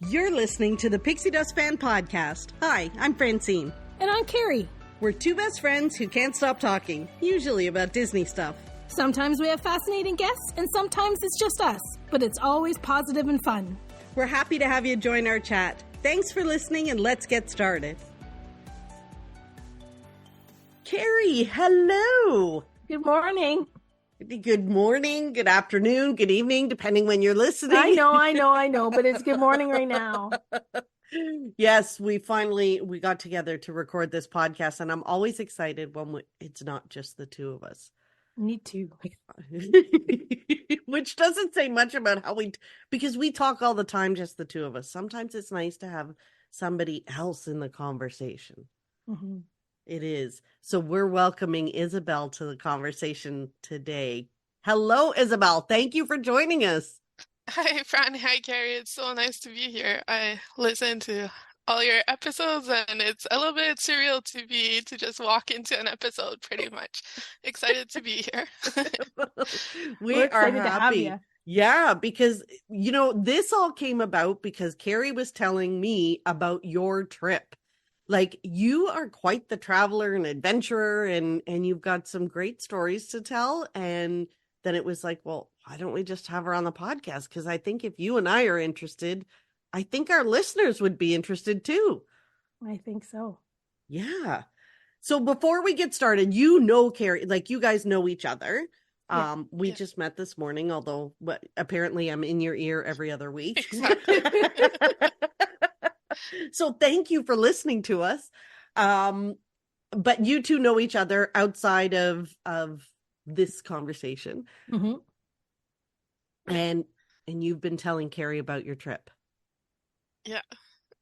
You're listening to the Pixie Dust Fan Podcast. Hi, I'm Francine. And I'm Carrie. We're two best friends who can't stop talking, usually about Disney stuff. Sometimes we have fascinating guests, and sometimes it's just us, but it's always positive and fun. We're happy to have you join our chat. Thanks for listening, and let's get started. Carrie, hello. Good morning. Good morning, good afternoon, good evening, depending when you're listening. I know, but it's good morning right now. Yes, we got together to record this podcast, and I'm always excited when it's not just the two of us. Me too. Which doesn't say much about because we talk all the time, just the two of us. Sometimes it's nice to have somebody else in the conversation. Mm-hmm. It is. So we're welcoming Isabel to the conversation today. Hello, Isabel. Thank you for joining us. Hi, Fran. Hi, Carrie. It's so nice to be here. I listen to all your episodes, and it's a little bit surreal to just walk into an episode, pretty much. Excited to be here. We're excited happy to have you. Yeah, because, this all came about because Carrie was telling me about your trip. Like, you are quite the traveler and adventurer, and you've got some great stories to tell. And then it was like, well, why don't we just have her on the podcast? Because I think if you and I are interested, I think our listeners would be interested too. I think so. Yeah. So before we get started, Carrie, like you guys know each other. Yeah. We just met this morning, although apparently I'm in your ear every other week. Exactly. So thank you for listening to us. But you two know each other outside of this conversation. Mm-hmm. And you've been telling Carrie about your trip. Yeah.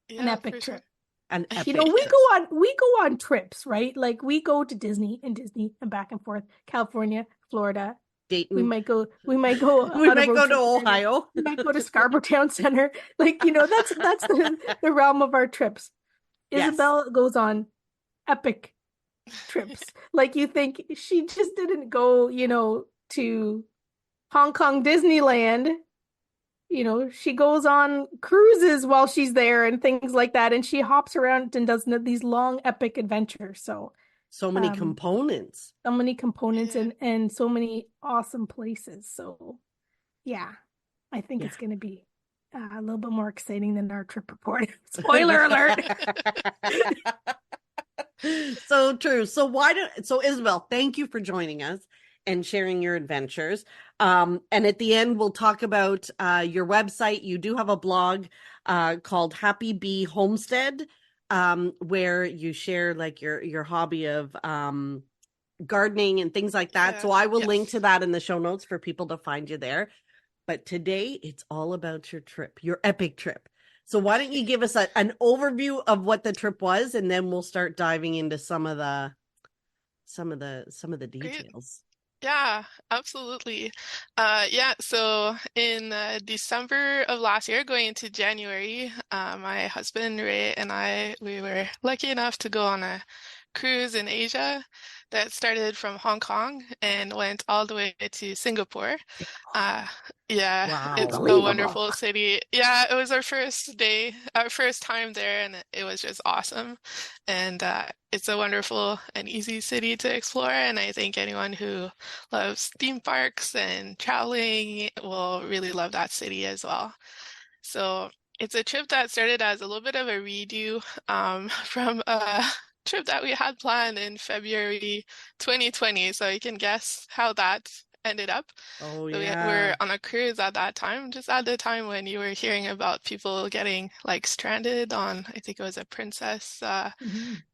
An epic trip. An epic we go on trips, right? Like we go to Disney and back and forth, California, Florida, Dayton. We might go we might go to Ohio. We might go to Scarborough Town Center. Like, that's the realm of our trips. Yes. Isabel goes on epic trips. Like, you think she just didn't go, to Hong Kong Disneyland. She goes on cruises while she's there and things like that. And she hops around and does these long epic adventures. So many components. So many components and so many awesome places. So, yeah, I think it's going to be a little bit more exciting than our trip report. Spoiler alert. So true. So Isabel, thank you for joining us and sharing your adventures. And at the end, we'll talk about your website. You do have a blog called Happy Bee Homestead. Where you share like your hobby of gardening and things like that. So I will link to that in the show notes for people to find you there. But today it's all about your trip, your epic trip. So why don't you give us an overview of what the trip was, and then we'll start diving into some of the details. Yeah, absolutely. So in December of last year, going into January, my husband Ray and we were lucky enough to go on a cruise in Asia that started from Hong Kong and went all the way to Singapore. Wow, it's a wonderful city. Yeah, it was our first time there, and it was just awesome. And it's a wonderful and easy city to explore. And I think anyone who loves theme parks and traveling will really love that city as well. So it's a trip that started as a little bit of a redo from a trip that we had planned in February 2020. So you can guess how that ended up. Oh, so yeah. We were on a cruise at that time, just at the time when you were hearing about people getting like stranded on, I think it was a Princess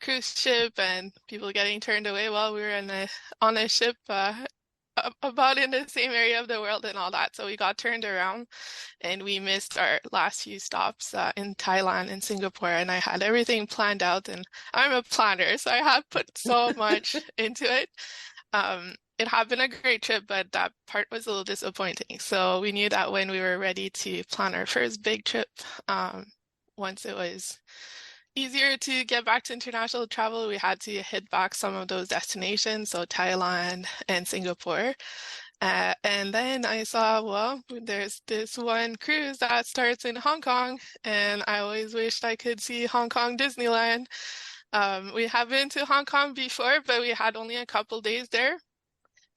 cruise ship, and people getting turned away while we were on a ship about in the same area of the world and all that. So we got turned around and we missed our last few stops in Thailand and Singapore. And I had everything planned out, and I'm a planner, so I had put so much into it. It had been a great trip, but that part was a little disappointing. So we knew that when we were ready to plan our first big trip, once it was easier to get back to international travel, we had to hit back some of those destinations, so Thailand and Singapore. And then I saw, well, there's this one cruise that starts in Hong Kong, and I always wished I could see Hong Kong Disneyland. We have been to Hong Kong before, but we had only a couple days there.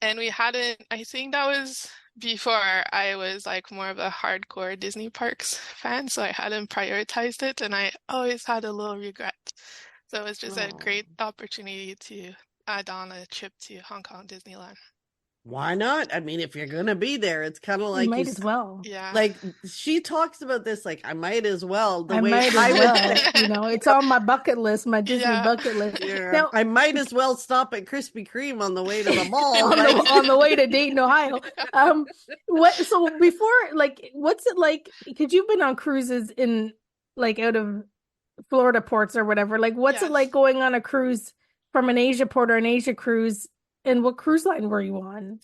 And we hadn't, I think that was before I was like more of a hardcore Disney Parks fan, so I hadn't prioritized it, and I always had a little regret. So it was just a Oh. great opportunity to add on a trip to Hong Kong Disneyland. Why not? I mean, if you're gonna be there, it's kind of You like might as well. Yeah. like she talks about this like I might as well the I way might I as would well. think. You know, it's on my bucket list, my Disney Yeah. bucket list. Yeah, Now, I might as well stop at Krispy Kreme on the way to the mall. on the Like, on the way to Dayton, Ohio. What so before like what's it like? Because you've been on cruises in like out of Florida ports or whatever. Like what's it like Yes. going on a cruise from an Asia port or an Asia cruise? And what cruise line were you on?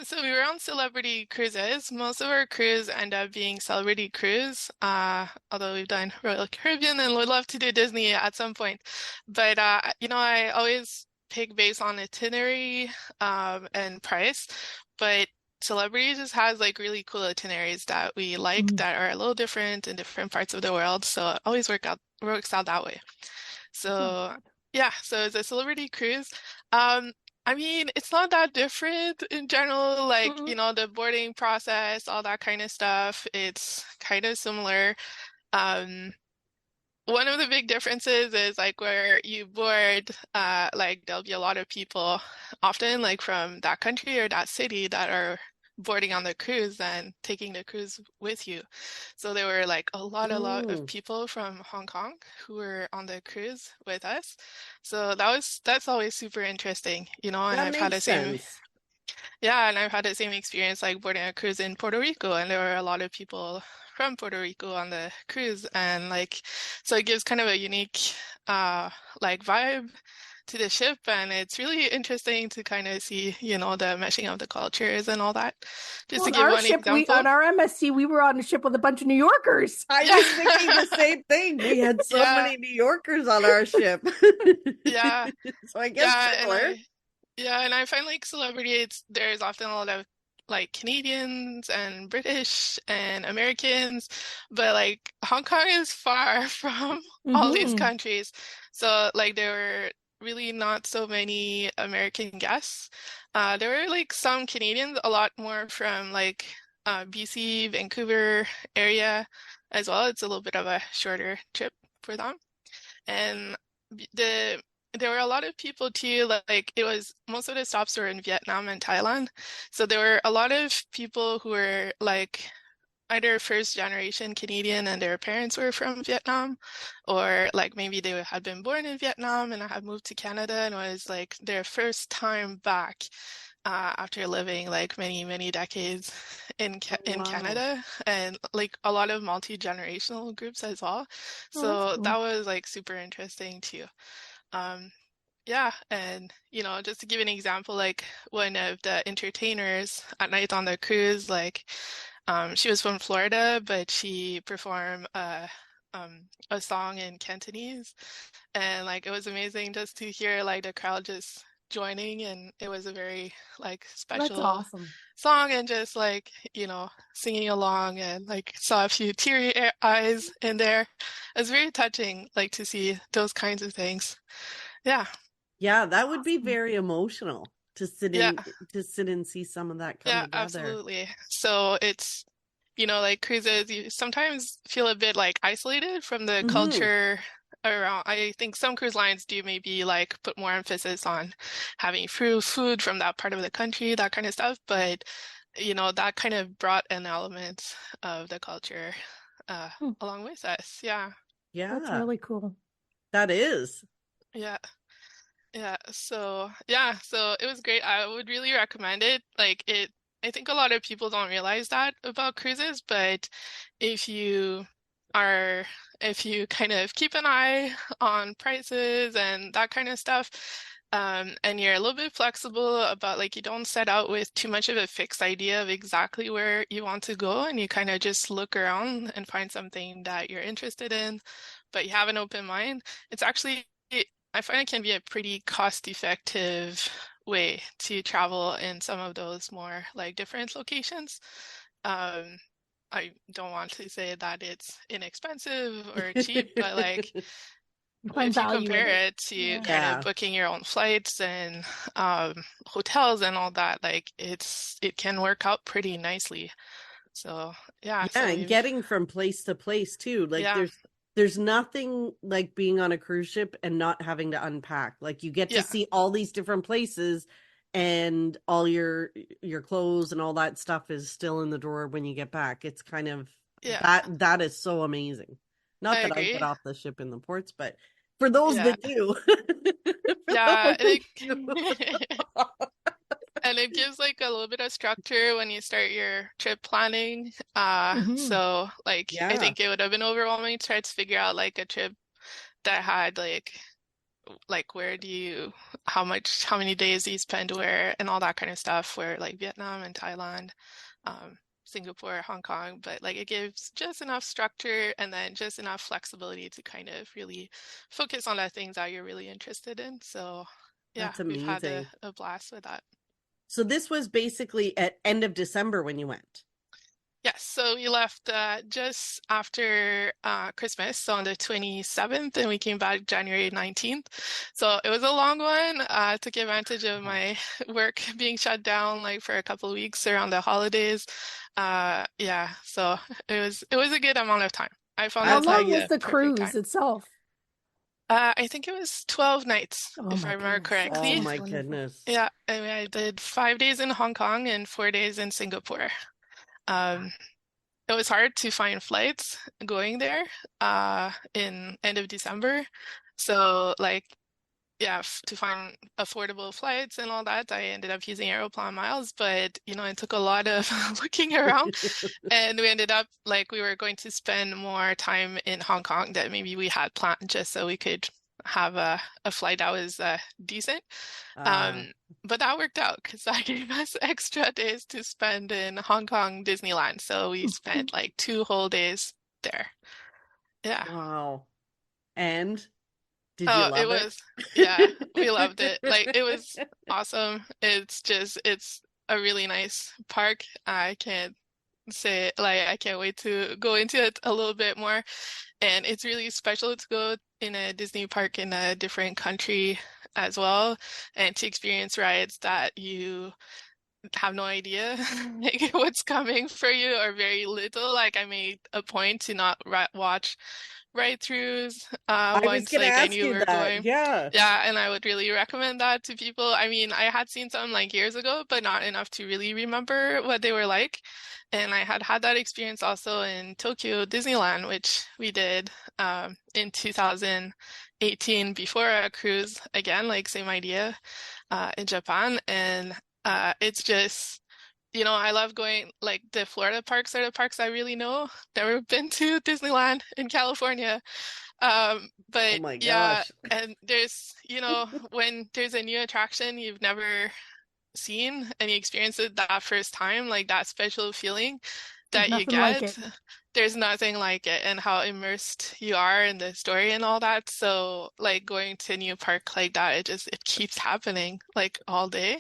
So we were on celebrity cruises. Most of our cruise end up being celebrity cruise. Although we've done Royal Caribbean and would love to do Disney at some point. But I always pick based on itinerary and price. But celebrity just has like really cool itineraries that we like Mhm. that are a little different in different parts of the world. So it always works out that way. Oh, So good. yeah, so it's a celebrity cruise. Um, I mean, it's not that different in general, like, Mhm. the boarding process, all that kind of stuff. It's kind of similar. Um, One of the big differences is like where you board, like there'll be a lot of people often like from that country or that city that are boarding on the cruise and taking the cruise with you. So there were like a lot of mm, people from Hong Kong who were on the cruise with us. So that's always super interesting, and that I've had makes the same sense. yeah, and I've had the same experience like boarding a cruise in Puerto Rico, and there were a lot of people from Puerto Rico on the cruise, and like, so it gives kind of a unique, uh, like vibe to the ship, and it's really interesting to kind of see, the meshing of the cultures and all that. Just Well, to on give our one ship, we example, on our MSC, we were on a ship with a bunch of New Yorkers. I yeah, was thinking the same thing. We had so yeah, many New Yorkers on our ship. yeah, So I guess yeah, similar. and I find like celebrities, there's often a lot of like Canadians and British and Americans, but like Hong Kong is far from all these Hmm. countries. So like there were really not so many American guests. There were like some Canadians, a lot more from like BC, Vancouver area as well. It's a little bit of a shorter trip for them. And the there were a lot of people too, like it was most of the stops were in Vietnam and Thailand. So there were a lot of people who were like either first generation Canadian and their parents were from Vietnam, or like maybe they had been born in Vietnam and had moved to Canada and was like their first time back after living like many, many decades Oh, in wow. Canada, and like a lot of multi-generational groups as well. Oh, that's So that cool. was like super interesting too. Um, yeah, and just to give an example, like one of the entertainers at night on the cruise, like she was from Florida, but she performed a song in Cantonese, and like it was amazing just to hear like the crowd just joining, and it was a very like That's special awesome. song, and just like singing along, and like saw a few teary eyes in there. It was very touching, like to see those kinds of things. Yeah, Yeah, that would be Awesome. very emotional yeah, to sit and see some of that come yeah, together. absolutely. So it's like cruises, you sometimes feel a bit like isolated from the Hmm. culture around. I think some cruise lines do maybe like put more emphasis on having food from that part of the country, that kind of stuff. But that kind of brought an element of the culture uh, Hmm, along with us. Yeah, that's Yeah, really cool. that is. yeah. Yeah, so it was great. I would really recommend it. I think a lot of people don't realize that about cruises, but if you are, if you kind of keep an eye on prices and that kind of stuff, and you're a little bit flexible about like you don't set out with too much of a fixed idea of exactly where you want to go, and you kind of just look around and find something that you're interested in, but you have an open mind. It's actually I find it can be a pretty cost-effective way to travel in some of those more like different locations. Um, I don't want to say that it's inexpensive or cheap, but like Find if you value in compare it. it to Yeah. kind of Yeah. booking your own flights and hotels and all that, like it can work out pretty nicely. So yeah, Yeah, so and we've getting from place to place too. Like yeah, there's nothing like being on a cruise ship and not having to unpack. Like you get to yeah, see all these different places and all your clothes and all that stuff is still in the drawer when you get back. It's kind of yeah, that is so amazing. I Not that I get agree. off the ship in the ports, but for those Yeah, that do. For yeah, those that do. and it gives like a little bit of structure when you start your trip planning. Hmm. So like I Yeah, think it would have been overwhelming to try to figure out like a trip that had like where do you how many days do you spend where and all that kind of stuff where like Vietnam and Thailand, Singapore, Hong Kong, but like it gives just enough structure and then just enough flexibility to kind of really focus on the things that you're really interested in. So yeah, that's we've had amazing. a blast with that. So this was basically at end of December when you went. Yes, so we left just after Christmas, so on the 27th, and we came back January 19th. So it was a long one. Took advantage of my work being shut down like for a couple of weeks around the holidays. Yeah, so it was a good amount of time. I found How it I'll to tell long be you. was the the perfect cruise time. itself? I think it was 12 nights, Oh if my I remember goodness. That Oh correctly. sounds my wonderful. goodness. Yeah, I mean, I did 5 days in Hong Kong and 4 days in Singapore. Um, It was hard to find flights going there in end of December. So like yeah, to find affordable flights and all that, I ended up using Aeroplan miles, but it took a lot of looking around and we ended up like we were going to spend more time in Hong Kong that maybe we had planned just so we could have a flight that was decent. Uh, Um, but that worked out because that gave us extra days to spend in Hong Kong Disneyland. So we spent like 2 whole days there. Yeah. wow. And did you Oh, it love it? was, yeah, we loved it. Like it was awesome. It's a really nice park. I can't say like I can't wait to go into it a little bit more. And it's really special to go in a Disney park in a different country as well and to experience rides that you have no idea like what's coming for you or very little. Like I made a point to not watch ride-throughs I was once gonna like I ask knew we you were that. going. Yeah. Yeah, and I would really recommend that to people. I mean, I had seen some like years ago, but not enough to really remember what they were like. And I had had that experience also in Tokyo Disneyland, which we did in 2018 before a cruise again, like same idea in Japan. And it's just I love going like the Florida parks are the parks I really know. Never been to Disneyland in California. Oh But my yeah, gosh. and when there's a new attraction you've never seen and you experience it that first time, like that special feeling There's that you nothing like get, it. there's nothing like it and how immersed you are in the story and all that. So like going to a new park like that, it keeps happening like all day.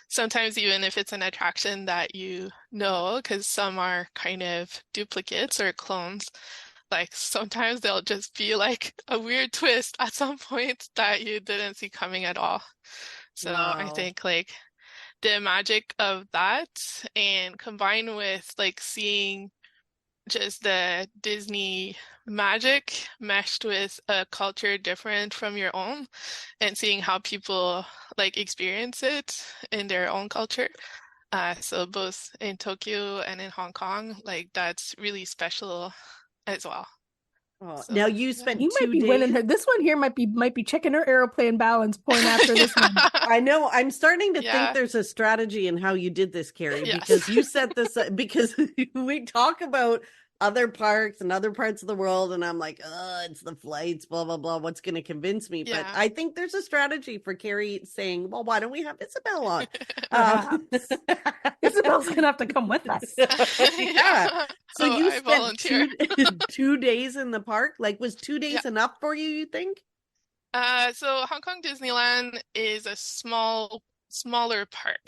Sometimes even if it's an attraction that you know, because some are kind of duplicates or clones, like sometimes they'll just be like a weird twist at some point that you didn't see coming at all. So I Wow. think like the magic of that and combined with like seeing just the Disney magic meshed with a culture different from your own and seeing how people like experience it in their own culture. So both in Tokyo and in Hong Kong, like that's really special as well. Oh, now So you yeah. spent You might two be winning days. her. This one here might be checking her airplane balance point after this one. I know. I'm starting to think Yeah. there's a strategy in how you did this, Carrie, Yes. because you set this up because we talk about other parks and other parts of the world, and I'm like, it's the flights, blah, blah, blah. What's going to convince me? But Yeah. I think there's a strategy for Carrie saying, well, why don't we have Isabel on? Perhaps Isabel's gonna have to come with us. Yeah. Yeah. So Oh, you I spent volunteer. 2 days in the park. Like, was two Yeah. days enough for you, you think? So Hong Kong Disneyland is a small smaller park.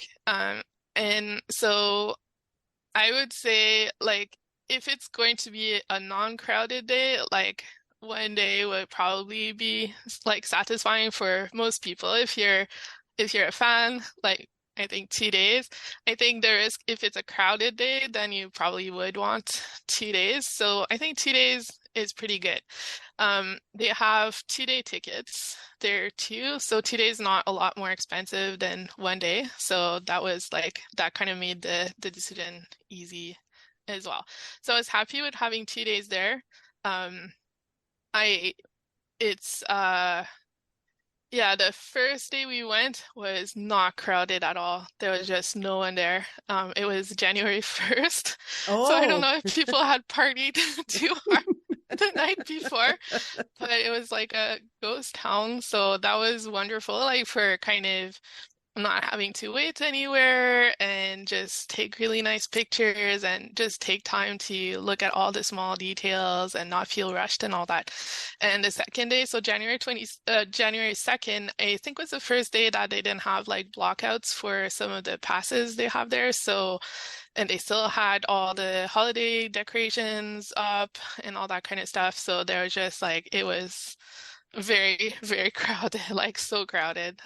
And so I would say like if it's going to be a non-crowded day, like one day would probably be like satisfying for most people. If you're a fan, like I think 2 days. I think there is if it's a crowded day, then you probably would want 2 days. So I think 2 days is pretty good. They have 2 day tickets there too. So 2 days not a lot more expensive than one day. So that was like that kind of made the decision easy as well. So I was happy with having 2 days there. I it's Yeah, the first day we went was not crowded at all. There was just no one there. It was January 1st. So I don't Oh, know if people had partied too hard the night before, but it was like a ghost town. So that was wonderful, like for kind of not having to wait anywhere and just take really nice pictures and just take time to look at all the small details and not feel rushed and all that. And the second day, so January 2nd, I think was the first day that they didn't have like blockouts for some of the passes they have there. So, and they still had all the holiday decorations up and all that kind of stuff. So there was just like, it was very, very crowded, like so crowded.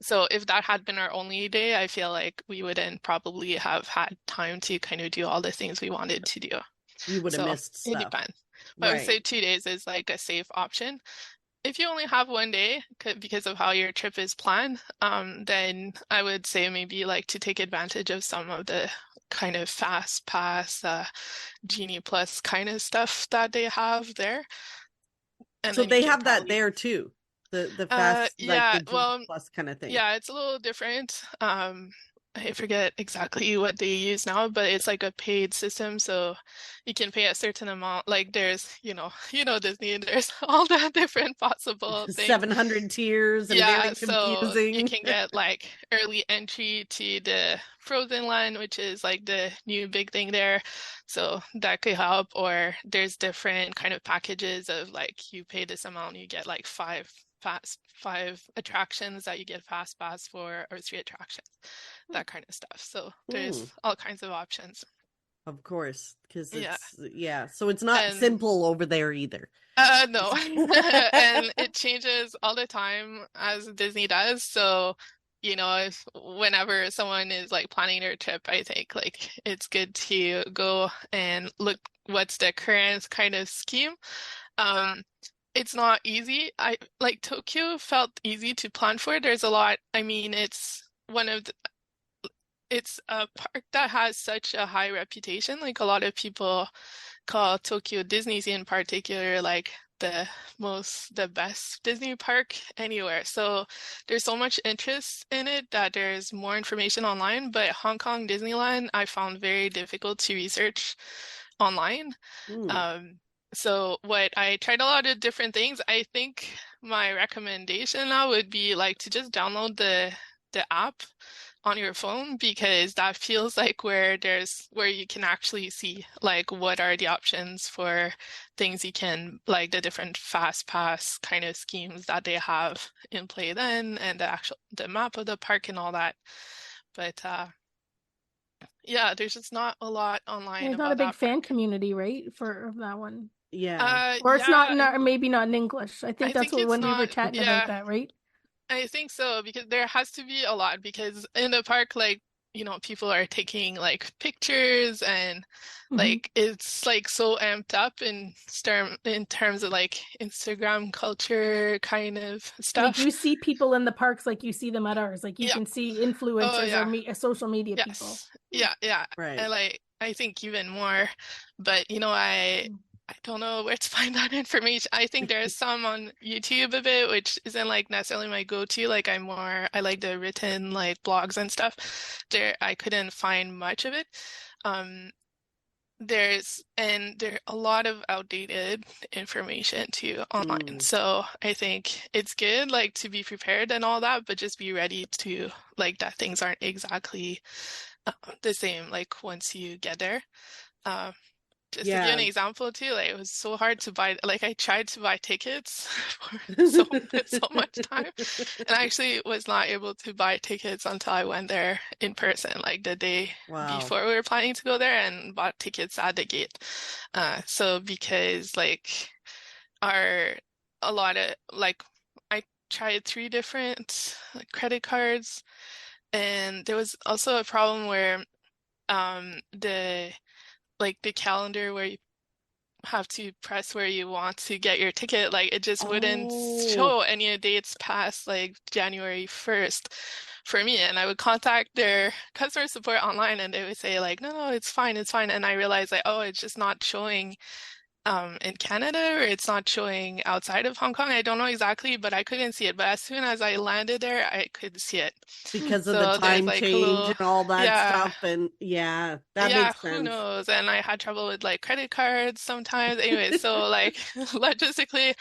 So if that had been our only day, I feel like we wouldn't probably have had time to kind of do all the things we wanted to do. you would have So missed it stuff. depends. But I would say Right. 2 days is like a safe option. If you only have one day because of how your trip is planned, then I would say maybe like to take advantage of some of the kind of fast pass, Genie Plus kind of stuff that they have there. And So then you they can have that probably there too. The fast, like yeah, the Genie well, Plus kind of thing. yeah, it's a little different. I forget exactly what they use now, but it's like a paid system, so you can pay a certain amount. Like there's, Disney, there's all the different possible things. 700 tiers and Yeah, very so you confusing. can get like early entry to the Frozen line, which is like the new big thing there. So that could help. Or there's different kind of packages of like you pay this amount, you get like five attractions that you get fast pass for, or 3 attractions, that kind of stuff. So there's Mm, all kinds of options. of course, because Yeah. so it's not And simple over there either. no. And it changes all the time as Disney does. So, if whenever someone is like planning their trip, I think like it's good to go and look what's the current kind of scheme. Um, it's not easy. I like Tokyo felt easy to plan for. There's a lot. I mean, it's a park that has such a high reputation. Like a lot of people call Tokyo Disney's in particular like the best Disney park anywhere. So there's so much interest in it that there's more information online, but Hong Kong Disneyland I found very difficult to research online. Mm, Um, so what I tried a lot of different things. I think my recommendation now would be like to just download the app on your phone because that feels like where you can actually see like what are the options for things you can like the different fast pass kind of schemes that they have in play then and the map of the park and all that. But yeah, there's just not a lot online There's not a about big that fan park. community, right, for that one. yeah. Or it's not, Yeah, not maybe not in English. I think I that's think what it's when we were not, chatting about yeah. that, right? I think so because there has to be a lot because in the park, like, people are taking like pictures and Hmm. like it's like so amped up in terms of like Instagram culture kind of Like stuff. you see people in the parks like you see them at ours. Like you Yeah. can see Oh influencers or yeah. social media people. Yes. Yeah, yeah. Right. And like I think even more, but I don't know where to find that information. I think there's some on YouTube of it, which isn't like necessarily my go-to. Like I like the written like blogs and stuff. I couldn't find much of it. Um, there a lot of outdated information too online. Mm, So I think it's good like to be prepared and all that, but just be ready to like that things aren't exactly the same like once you get there. Uh, just to give an Yeah. example too, like it was so hard to buy. Like I tried to buy tickets for so much time, and I actually was not able to buy tickets until I went there in person, like the day Wow. before we were planning to go there, and bought tickets at the gate. So because like our a lot of like I tried three different like, credit cards, and there was also a problem where the like the calendar where you have to press where you want to get your ticket, like it just wouldn't Oh, show any dates past like January 1st for me. And I would contact their customer support online and they would say like, no, no, it's fine, it's fine. And I realized like, oh, it's just not showing in Canada or it's not showing outside of Hong Kong. I don't know exactly, but I couldn't see it. But as soon as I landed there, I could see it. because of the So there's time like a change little, and all that yeah. stuff. And yeah, that Yeah, makes who sense. knows? And I had trouble with like credit cards sometimes. Anyway, so like logistically,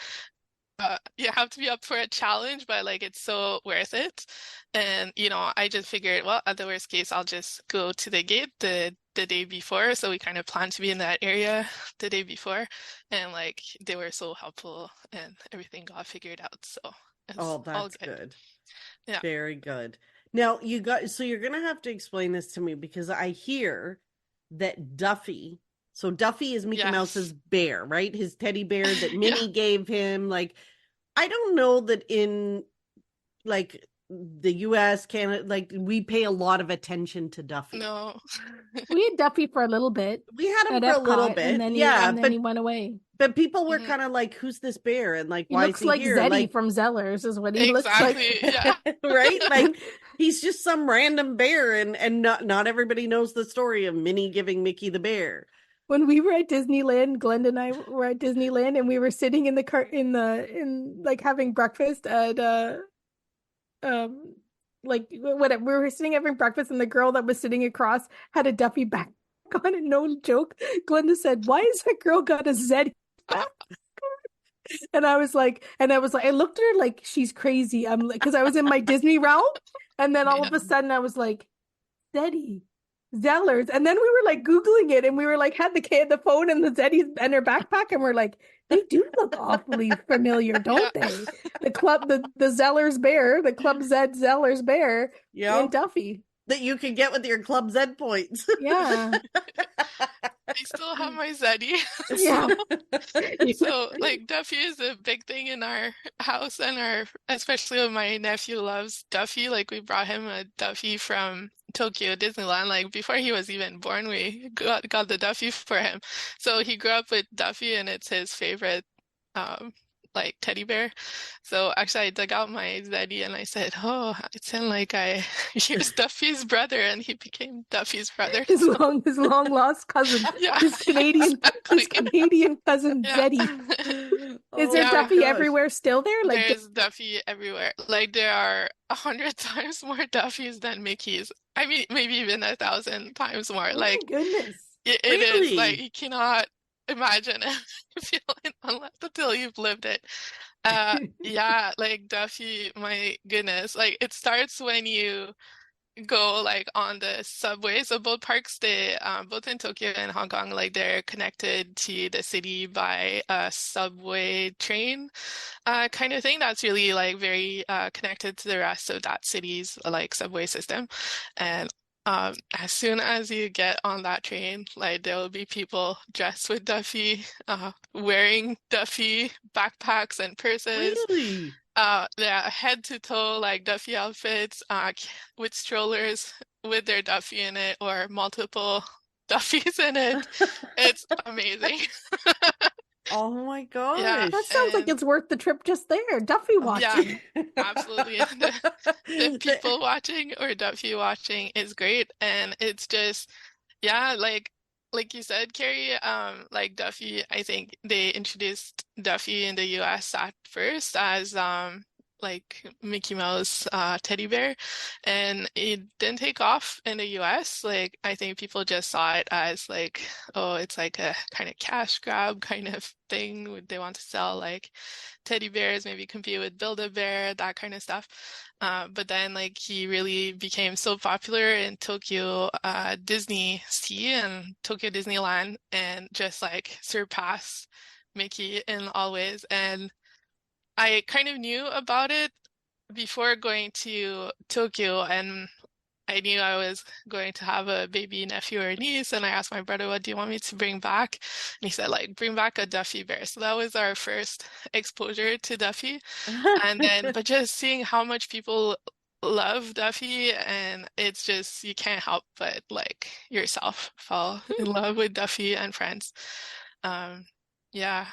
you have to be up for a challenge, but like it's so worth it. And I just figured, well, at the worst case, I'll just go to the gate the day before. So we kind of planned to be in that area the day before, and like they were so helpful, and everything got figured out. So it's Oh, all that's good. good. Yeah. Very good. Now so you're gonna have to explain this to me because I hear that Duffy, so Duffy is Mickey Mouse's Yes. bear, right? His teddy bear that Yeah. Minnie gave him. Like, I don't know that in like the US, Canada, like we pay a lot of attention to Duffy. No. We had Duffy for a little bit We had him at for a little Epcot, and bit, then he yeah, and then he went away. but people were Mhm. kind of like, "Who's this bear?" and like, He "Why is looks he like here?" Zeddy Like, from Zellers, is what he looks like. Exactly. Yeah. right? Like he's just some random bear, and not everybody knows the story of Minnie giving Mickey the bear. When we were at Disneyland, Glenda and I were at Disneyland, and we were sitting in the car in like having breakfast at um like whatever, we were sitting having breakfast, and the girl that was sitting across had a Duffy back on, and no joke, Glenda said, "Why is that girl got a Zeddy back?" I looked at her like she's crazy. I'm like, because I was in my Disney realm, and then all Yeah. of a sudden I was like, Zeddy, Zellers, and then we were like Googling it, and we were like, had the phone and the Zeddy's and her backpack, and we're like, they do look awfully familiar, Yeah. don't they? The Zellers bear, the Club Zed Zellers bear, and Yep, Duffy. that you can get with your Club Z points. Yeah, I still have my Zeddy. So yeah. so like Duffy is a big thing in our house and our especially when my nephew loves Duffy. Like we brought him a Duffy from Tokyo Disneyland. Like before he was even born, we got the Duffy for him. So he grew up with Duffy and it's his favorite um like teddy bear. So actually I dug out my Zeddy and I said, oh, it sounded like I used Duffy's brother and he became Duffy's brother. So His long lost cousin, yeah, his Canadian exactly. cousin Yeah. Zeddy. Is Oh there my Yeah, Duffy gosh. everywhere still there? Like, there's Duffy everywhere. Like there are 100 times more Duffys than Mickeys. I mean, maybe even 1,000 times more. oh my Like goodness. it is like Really? you cannot imagine it feeling unless until you've lived it. Yeah, like Duffy, my goodness. Like it starts when you go like on the subway. So both parks, they both in Tokyo and Hong Kong, like they're connected to the city by a subway train kind of thing that's really like very connected to the rest of that city's like subway system. And as soon as you get on that train, like there will be people dressed with Duffy, wearing Duffy backpacks and purses, Really? yeah, head to toe like Duffy outfits, with strollers with their Duffy in it or multiple Duffys in it. It's amazing. Oh my Yeah, That gosh. sounds like and it's worth the trip just there. Duffy yeah, watching. absolutely. The people watching or Duffy watching is great, and it's just yeah, like you said, Carrie, like Duffy, I think they introduced Duffy in the US at first as like Mickey Mouse teddy bear, and it didn't take off in the US. Like I think people just saw it as like, oh, it's like a kind of cash grab kind of thing. They want to sell like teddy bears, maybe compete with Build-A-Bear, that kind of stuff. But then like he really became so popular in Tokyo Disney Sea and Tokyo Disneyland, and just like surpassed Mickey in all ways. And I kind of knew about it before going to Tokyo, and I knew I was going to have a baby nephew or niece, and I asked my brother, what do you want me to bring back? And he said, like, bring back a Duffy bear. So that was our first exposure to Duffy. And then, but just seeing how much people love Duffy, and it's just, you can't help but like yourself fall in love with Duffy and friends. Yeah,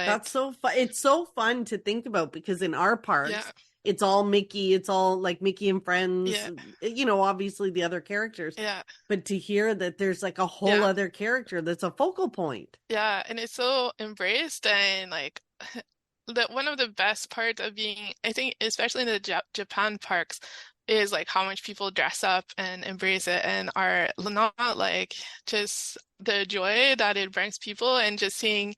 That's but so fun. It's so fun to think about because in our yeah, parks, it's all Mickey. It's all like Mickey and friends, yeah, obviously the other characters. yeah. But to hear that there's like a whole Yeah, other character that's a focal point. yeah, and it's so embraced, and like the one of the best parts of being, I think, especially in the Japan parks, is like how much people dress up and embrace it and are not like just the joy that it brings people, and just seeing,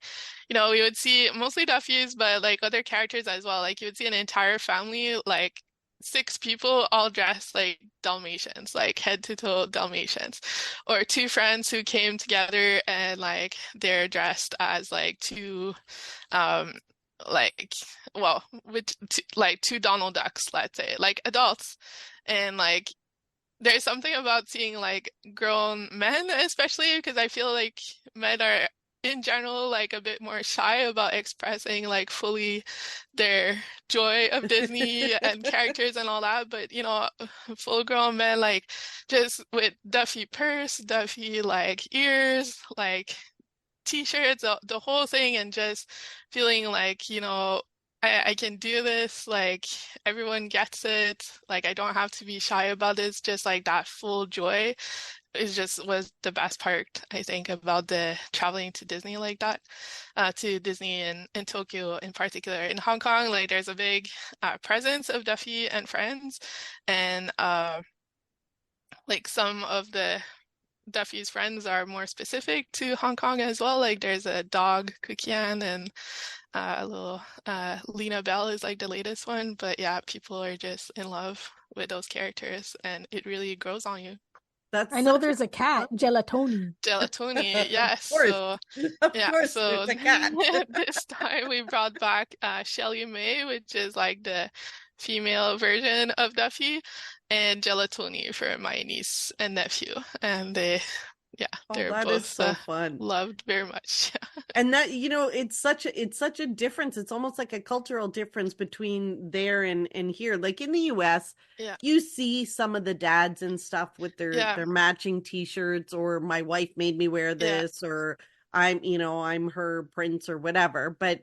we would see mostly Duffy's, but like other characters as well. Like you would see an entire family, like six people all dressed like Dalmatians, like head to toe Dalmatians, or two friends who came together and like they're dressed as like two, um, like well, with like two Donald Ducks, let's say, like adults, and like there's something about seeing like grown men, especially because I feel like men are in general like a bit more shy about expressing like fully their joy of Disney and characters and all that. But full grown men, like just with Duffy purse, Duffy like ears, like t-shirts, the whole thing, and just feeling like, I can do this, like everyone gets it, like I don't have to be shy about this, just like that full joy is just was the best part, I think, about the traveling to Disney like that, to Disney in Tokyo in particular. In Hong Kong, like there's a big presence of Duffy and friends, and like some of the Duffy's friends are more specific to Hong Kong as well. Like there's a dog, Kukian, and a little Lena Bell is like the latest one. But yeah, people are just in love with those characters, and it really grows on you. That's I know such a there's a cat, Gelatoni. Gelatoni, of yes. course, So of yeah, course, so there's a cat. this time we brought back Shelly May, which is like the female version of Duffy, and Gelatoni for my niece and nephew. And yeah, Oh, they're that is both so fun. loved very much. And that, it's such a difference. It's almost like a cultural difference between there and here. Like in the US, Yeah, you see some of the dads and stuff with their yeah, their matching t-shirts, or my wife made me wear yeah, this, or I'm her prince or whatever. But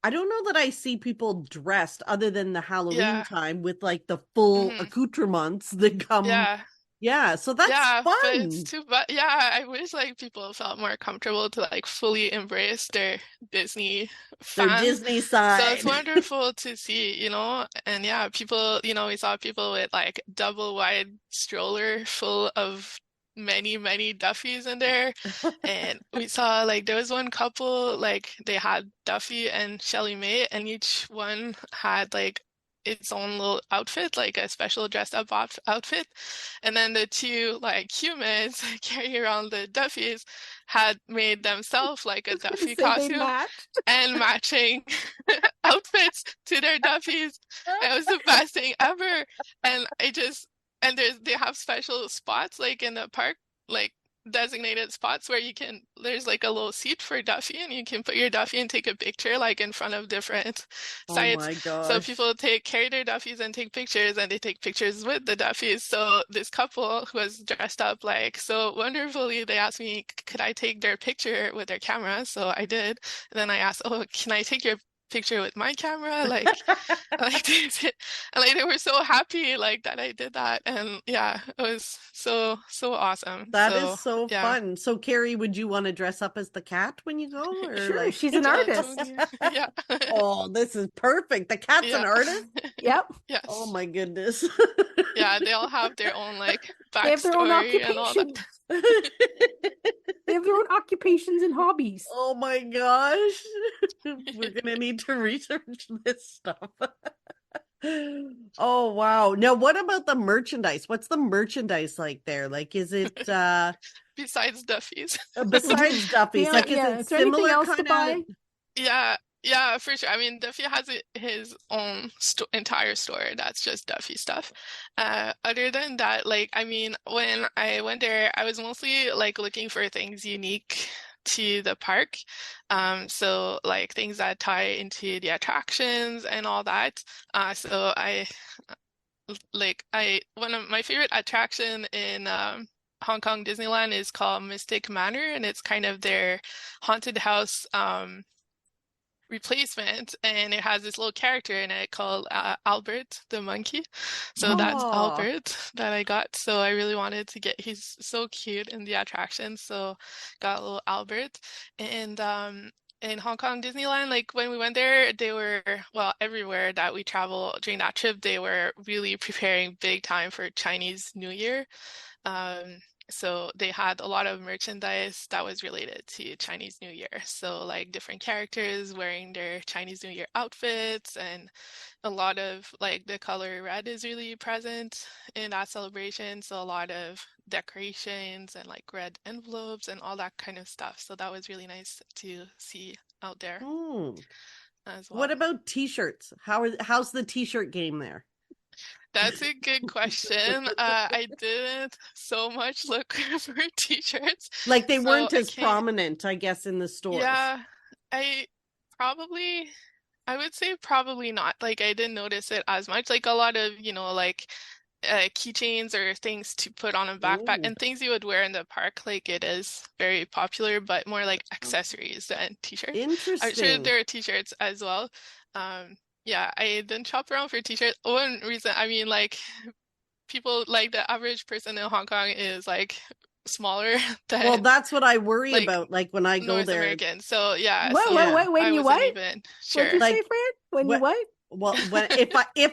I don't know that I see people dressed other than the Halloween yeah, time with like the full hmm accoutrements that come. yeah. Yeah, so that's Yeah, but it's fun. too bad. Yeah, I wish like people felt more comfortable to like fully embrace their Disney Their fans. Disney So it's side. wonderful to see, and yeah, people, we saw people with like double wide stroller full of many, many Duffys in there. And we saw like there was one couple, like they had Duffy and Shelly Mae, and each one had like its own little outfit, like a special dressed up outfit. And then the two like humans carrying around the Duffys had made themselves like a I was gonna Duffy say they costume matched. and matching outfits to their Duffys. It was the best thing ever. And they have special spots like in the park, like designated spots where there's like a little seat for Duffy, and you can put your Duffy and take a picture like in front of different Oh sites. my So gosh. people carry their Duffys and take pictures, and they take pictures with the Duffys. So this couple who was dressed up like so wonderfully, they asked me, could I take their picture with their camera? So I did. And then I asked, oh, can I take your picture with my camera, like and like they were so happy like that I did that, and yeah, it was so awesome. That is So so yeah, fun. So Carrie, would you want to dress up as the cat when you go, or Sure, like? she's an artist. totally. Yeah. Oh, this is perfect. The cat's an Yeah. artist. Yep. Oh Yes. my goodness. Yeah, they all have their own like They have their own backstory and all that. occupations. They have their own occupations and hobbies. Oh my gosh. We're gonna need to research this stuff. Oh wow. Now what about the merchandise? What's the merchandise like there? Like is it Besides Duffy's. besides Duffy's, Yeah, like is yeah. it Is there anything similar else to kind buy? of Yeah, yeah, for sure. I mean, Duffy has his own sto entire store that's just Duffy stuff. Other than that, like, I mean, when I went there, I was mostly like looking for things unique to the park. So like things that tie into the attractions and all that. So one of my favorite attraction in Hong Kong Disneyland is called Mystic Manor, and it's kind of their haunted house replacement, and it has this little character in it called Albert the monkey. So that's Oh. Albert that I got. So I really wanted to get, he's so cute in the attraction. So got a little Albert. And in Hong Kong Disneyland, like when we went there, they were, well, everywhere that we travel during that trip, they were really preparing big time for Chinese New Year. So they had a lot of merchandise that was related to Chinese New Year. So like different characters wearing their Chinese New Year outfits, and a lot of like the color red is really present in that celebration. So a lot of decorations and like red envelopes and all that kind of stuff. So that was really nice to see out there Hmm. as What well. about t-shirts? How's the t-shirt game there? That's a good question. I didn't so much look for t-shirts, Like they so weren't I as can't. prominent, I guess, in the stores. Yeah, I probably, I would say probably not. Like I didn't notice it as much. Like a lot of, like keychains or things to put on a backpack Oh, and things you would wear in the park, like it is very popular, but more like accessories than t-shirts. I'm sure interesting. there are t-shirts as well. Yeah, I didn't shop around for t-shirts. One reason, I mean, like people, like the average person in Hong Kong is like smaller Well, than that's what I worry like about, like when I go North there. American. So yeah, What, so Yeah. when I you wasn't what? even What'd sure. you say, Like Fran? When you what what? well, when if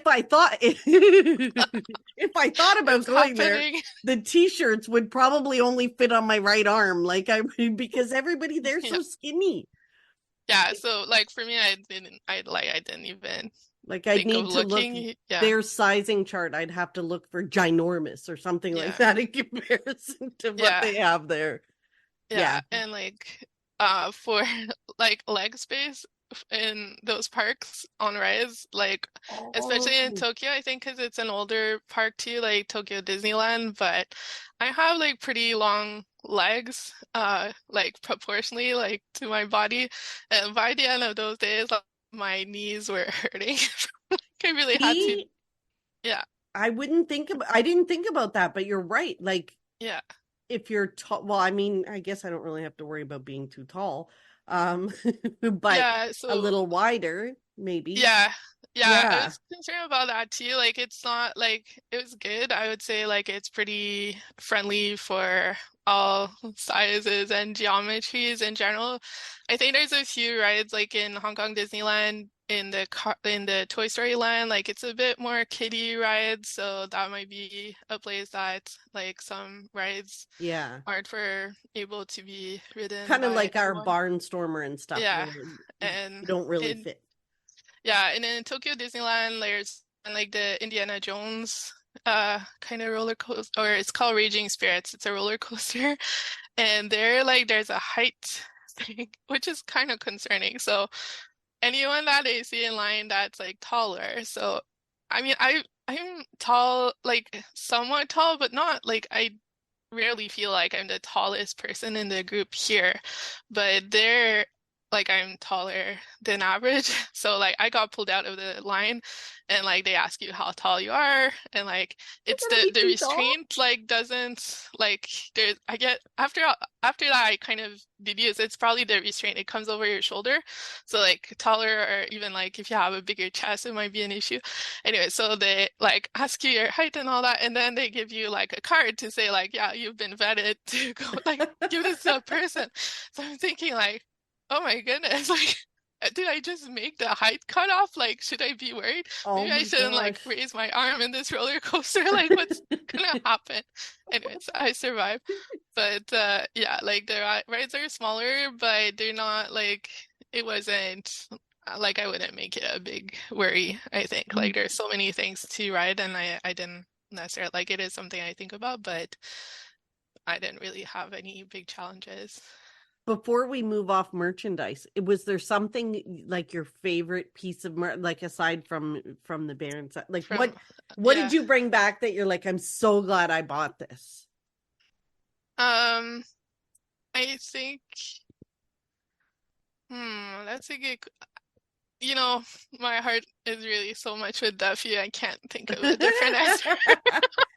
I thought if I thought about It's going there, happening. the t-shirts would probably only fit on my right arm, like because everybody there's Yeah. so skinny. Yeah, so like for me, I didn't even Like I'd think of need to look looking. Yeah. their sizing chart. I'd have to look for ginormous or something like Yeah. that in comparison to what Yeah. they have there. Yeah. Yeah. And like for like leg space in those parks on rides, like especially in Oh, Tokyo, I think because it's an older park too, like Tokyo Disneyland, but I have like pretty long legs, like proportionally like to my body. And by the end of those days, like, my knees were hurting. Like, I really had to, see, yeah, I didn't think about that, but you're right. Like yeah. if you're tall, well, I mean, I guess I don't really have to worry about being too tall. Um, but Yeah, a so little wider, maybe. yeah, yeah, I Yeah. was concerned about that too. Like, it's not like it was good. I would say like it's pretty friendly for all sizes and geometries in general. I think there's a few rides like in Hong Kong Disneyland in the Toy Story Land, like it's a bit more kiddie rides, so that might be a place that like some rides Yeah. aren't for able to be ridden Kind of by like our everyone. barnstormer and stuff Yeah, where you and don't really in fit. yeah, and in Tokyo Disneyland, there's like the Indiana Jones kind of roller coaster, or it's called Raging Spirits. It's a roller coaster, and there like there's a height thing, which is kind of concerning. So anyone that I see in line that's like taller, so I mean I'm tall, like somewhat tall, but not like I rarely feel like I'm the tallest person in the group here, but there. like I'm taller than average. So like I got pulled out of the line and like they ask you how tall you are and like You're it's gonna be the too tall? restraint like doesn't like there's I get after that I kind of deduce it's probably the restraint. It comes over your shoulder. So like taller or even like if you have a bigger chest it might be an issue. Anyway, so they like ask you your height and all that and then they give you like a card to say like yeah, you've been vetted to go like give this to a person. So I'm thinking like oh my goodness, like did I just make the height cut off? Like, should I be worried? Oh Maybe I my shouldn't like gosh. raise my arm in this roller coaster. Like, what's gonna happen? Anyways, I survived. But yeah, like the rides are smaller, but they're not like it wasn't like I wouldn't make it a big worry, I think. Like there's so many things to ride and I didn't necessarily like it is something I think about, but I didn't really have any big challenges. Before we move off merchandise, was there something like your favorite piece of like aside from the Baron side? Like From what did yeah. you bring back that you're like, I'm so glad I bought this? Um, I think, that's a good, you know, my heart is really so much with Duffy. I can't think of a different answer.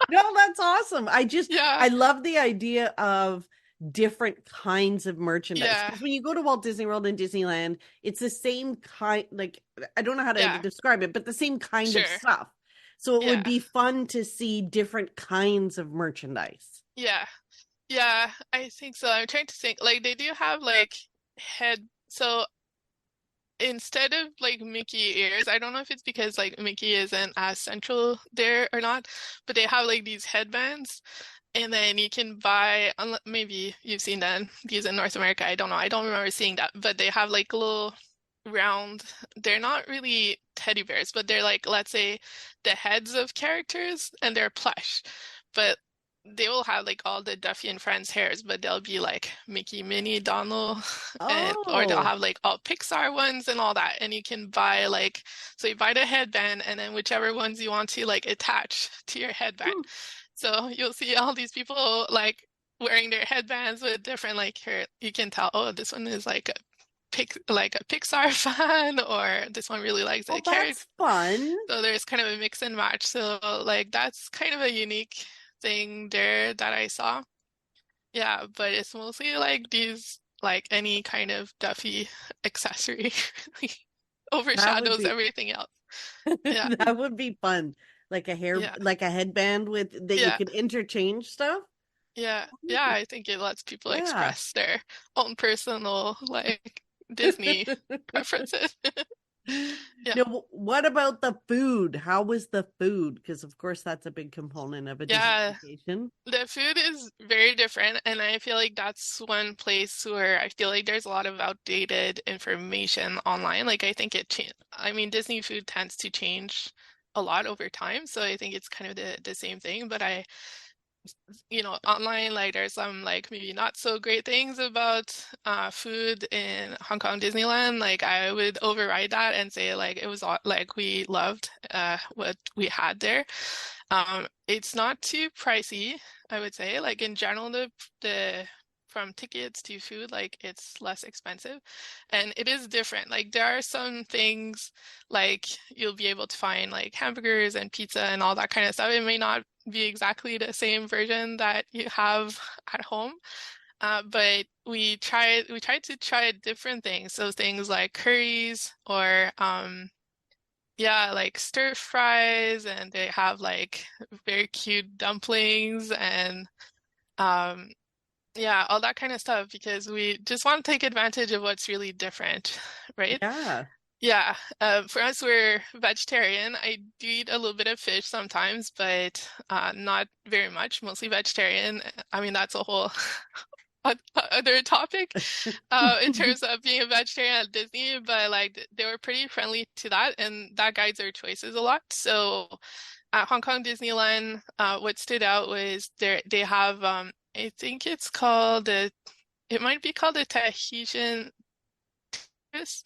No, that's awesome. Yeah, I love the idea of different kinds of merchandise yeah, because when you go to Walt Disney World and Disneyland, it's the same kind, like I don't know how to yeah, describe it, but the same kind of sure. stuff. So it would Yeah, be fun to see different kinds of merchandise. yeah, yeah, I think so. I'm trying to think, like, they do have like so instead of like Mickey ears, I don't know if it's because like Mickey isn't as central there or not, but they have like these headbands. And then you can buy, maybe you've seen these in North America. I don't know. I don't remember seeing that, but they have like little round, they're not really teddy bears, but they're like, let's say the heads of characters and they're plush. But they will have like all the Duffy and Friends hairs, but they'll be like Mickey, Minnie, Donald, and or they'll Oh, have like all Pixar ones and all that. And you can buy like, so you buy the headband and then whichever ones you want to like attach to your headband. hmm. So you'll see all these people like wearing their headbands with different like here you can tell, oh, this one is like a Pixar fan, or this one really likes Oh, the character. that's fun. So there's kind of a mix and match. So like that's kind of a unique thing there that I saw. Yeah, but it's mostly like these like any kind of Duffy accessory really That would overshadows be everything else. Yeah, that would be fun. Like a hair, yeah, like a headband with that you yeah. could interchange stuff. Yeah, yeah, I think it lets people Yeah. express their own personal like Disney preferences. Yeah. Now, what about the food? How was the food? Because of course that's a big component of a Disney Yeah, vacation. the food is very different, and I feel like that's one place where I feel like there's a lot of outdated information online. Like I think it changed. I mean, Disney food tends to change a lot over time, so I think it's kind of the same thing, but online like there's some like maybe not so great things about food in Hong Kong Disneyland. Like I would override that and say like it was all like we loved what we had there. It's not too pricey, I would say. Like in general, the from tickets to food, like it's less expensive. And it is different. Like there are some things like you'll be able to find like hamburgers and pizza and all that kind of stuff. It may not be exactly the same version that you have at home. But we tried to try different things. So things like curries or yeah, like stir fries, and they have like very cute dumplings and um yeah, all that kind of stuff because we just want to take advantage of what's really different, right? Yeah. Yeah, for us, we're vegetarian. I do eat a little bit of fish sometimes, but not very much, mostly vegetarian. I mean, that's a whole other topic in terms of being a vegetarian at Disney, but like they were pretty friendly to that, and that guides our choices a lot. So at Hong Kong Disneyland, what stood out was they have I think it might be called the Tahitian twist,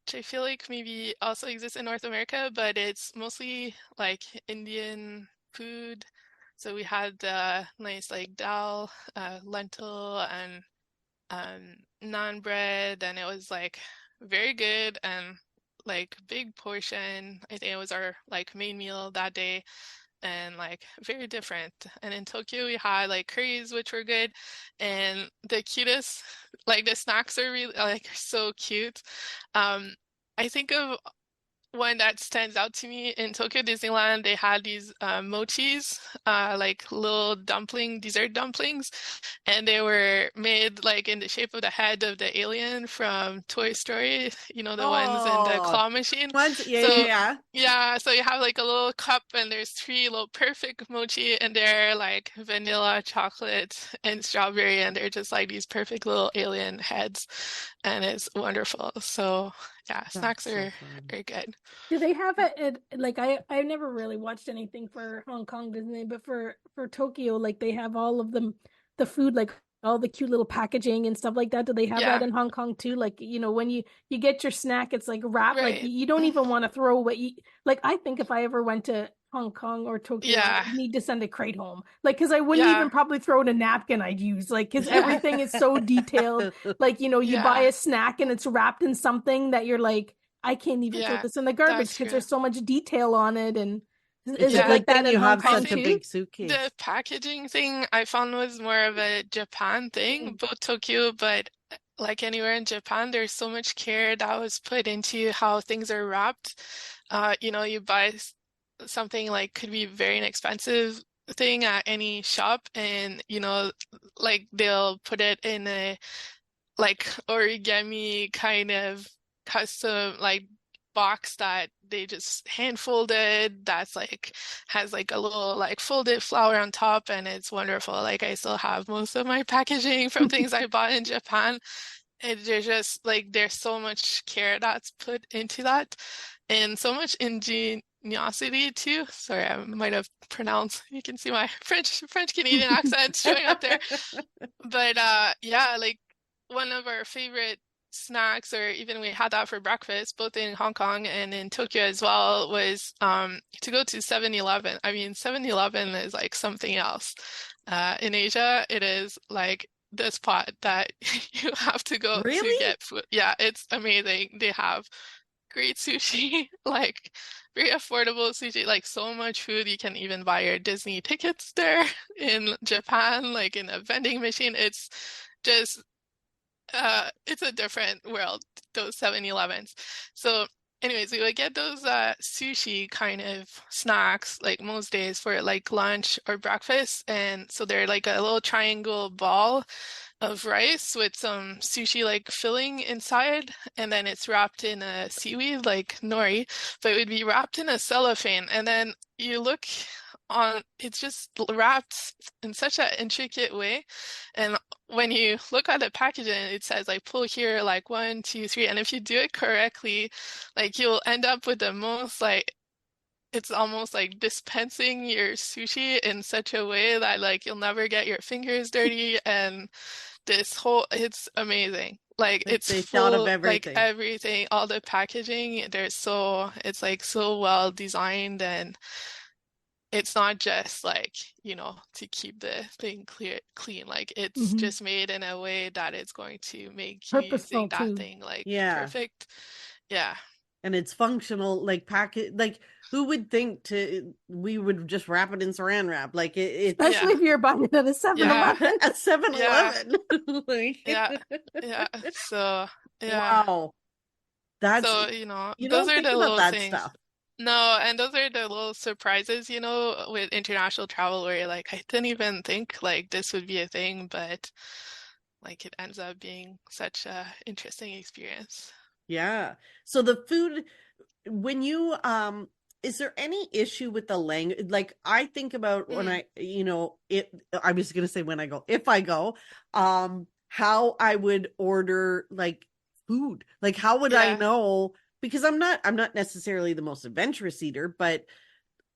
which I feel like maybe also exists in North America, but it's mostly like Indian food. So we had nice like dal, lentil, and naan bread, and it was like very good and like big portion. I think it was our like main meal that day, and like very different. And in Tokyo we had like curries which were good, and the cutest like the snacks are really like so cute. I think of one that stands out to me in Tokyo Disneyland. They had these mochis, like little dessert dumplings, and they were made like in the shape of the head of the alien from Toy Story, you know, the ones in the Oh, claw machine. once, yeah, yeah, So yeah. yeah, so you have like a little cup and there's three little perfect mochi, and they're like vanilla, chocolate, and strawberry, and they're just like these perfect little alien heads, and it's wonderful. So yeah, snacks That's so are fun. very good. Do they have it like I've never really watched anything for Hong Kong Disney, but for Tokyo, like they have all of them the food, like all the cute little packaging and stuff like that. Do they have that Yeah, in Hong Kong too? Like, when you get your snack, it's like wrapped, like right. you don't even want to throw away. Like I think if I ever went to Hong Kong or Tokyo, I Yeah, would need to send a crate home. Like, because I wouldn't yeah, even probably throw in a napkin I'd use, like, because yeah, everything is so detailed. Like, you buy yeah, a snack and it's wrapped in something that you're like, I can't even throw yeah. this in the garbage That's because true. there's so much detail on it. And It's is a it Yeah, like good that thing in you Hong have I Kong such a think too? big the suitcase. packaging thing I found was more of a Japan thing, Mm. both Tokyo, but like anywhere in Japan, there's so much care that was put into how things are wrapped. You buy something like could be very inexpensive thing at any shop, and like they'll put it in a like origami kind of custom like box that they just hand folded, that's like has like a little like folded flower on top, and it's wonderful. Like I still have most of my packaging from things I bought in Japan. And they're just like there's so much care that's put into that, and so much ingenuity too. Sorry, I might have pronounced, you can see my French Canadian accent showing up there. But yeah, like one of our favorite snacks, or even we had that for breakfast, both in Hong Kong and in Tokyo as well, was to go to 7-Eleven. I mean, 7-Eleven is like something else. In Asia, it is like the spot that you have to go to Really? get food. Yeah, it's amazing. They have great sushi, like very affordable sushi, like so much food. You can even buy your Disney tickets there in Japan, like in a vending machine. It's just it's a different world, those 7-Elevens. So anyways, we would get those sushi kind of snacks like most days for like lunch or breakfast. And so they're like a little triangle ball of rice with some sushi like filling inside, and then it's wrapped in a seaweed like nori, but it would be wrapped in a cellophane. And then you look on, it's just wrapped in such an intricate way. And when you look at the packaging, it says like pull here like 1, 2, 3. And if you do it correctly, like you'll end up with the most like it's almost like dispensing your sushi in such a way that like you'll never get your fingers dirty, and it's amazing. Like Like it's they thought of full, like everything. everything, all the packaging, it's like so well designed, and it's not just like, to keep the thing clean. Like it's Hmm. just made in a way that it's going to make Purposeful using that too. thing like Yeah. perfect. Yeah. And it's functional, like packet, like who would think we would just wrap it in saran wrap? Like it's Yeah. Especially if you're buying it at a Yeah. 7-Eleven. a Yeah. 7-Eleven. Like, Yeah. Yeah. So, yeah. wow. That's, So, you those don't are think the about little that things. stuff. No, and those are the little surprises, with international travel where you're like, I didn't even think like this would be a thing, but like it ends up being such a interesting experience. Yeah. So the food, when you is there any issue with the language? Like I think about when Mm, I was gonna say when I go, if I go, how I would order like food. Like how would I yeah, know? Because I'm not necessarily the most adventurous eater, but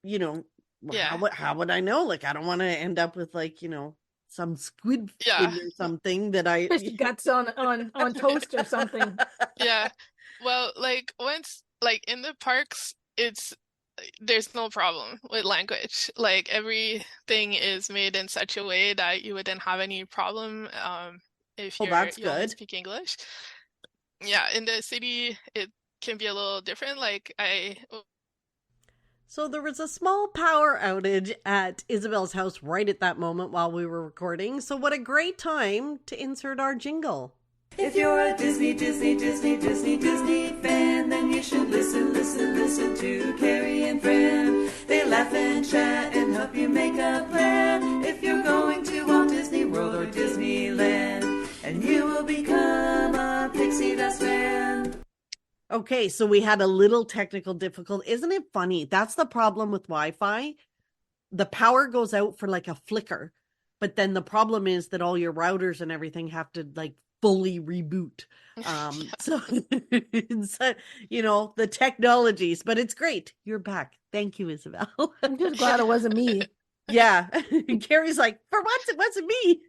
you know, yeah, how would I know? Like I don't want to end up with like, some squid yeah. fin or something that I Fish guts on toast or something. Yeah. Well, like once like in the parks, there's no problem with language. Like everything is made in such a way that you wouldn't have any problem. if Oh, that's you only good. speak English. Yeah, in the city it can be a little different. Like I So there was a small power outage at Isabel's house right at that moment while we were recording. So what a great time to insert our jingle. If you're a Disney fan, then you should listen to Carrie and Fran. They laugh and chat and help you make a plan. If you're going to Walt Disney World or Disneyland, and you will become a Pixie Dust fan. Okay, so we had a little technical difficulty. Isn't it funny? That's the problem with Wi-Fi. The power goes out for like a flicker, but then the problem is that all your routers and everything have to like fully reboot. So it's, the technologies, but it's great. You're back. Thank you, Isabel. I'm just glad it wasn't me. Yeah. Carrie's like, for once, it wasn't me.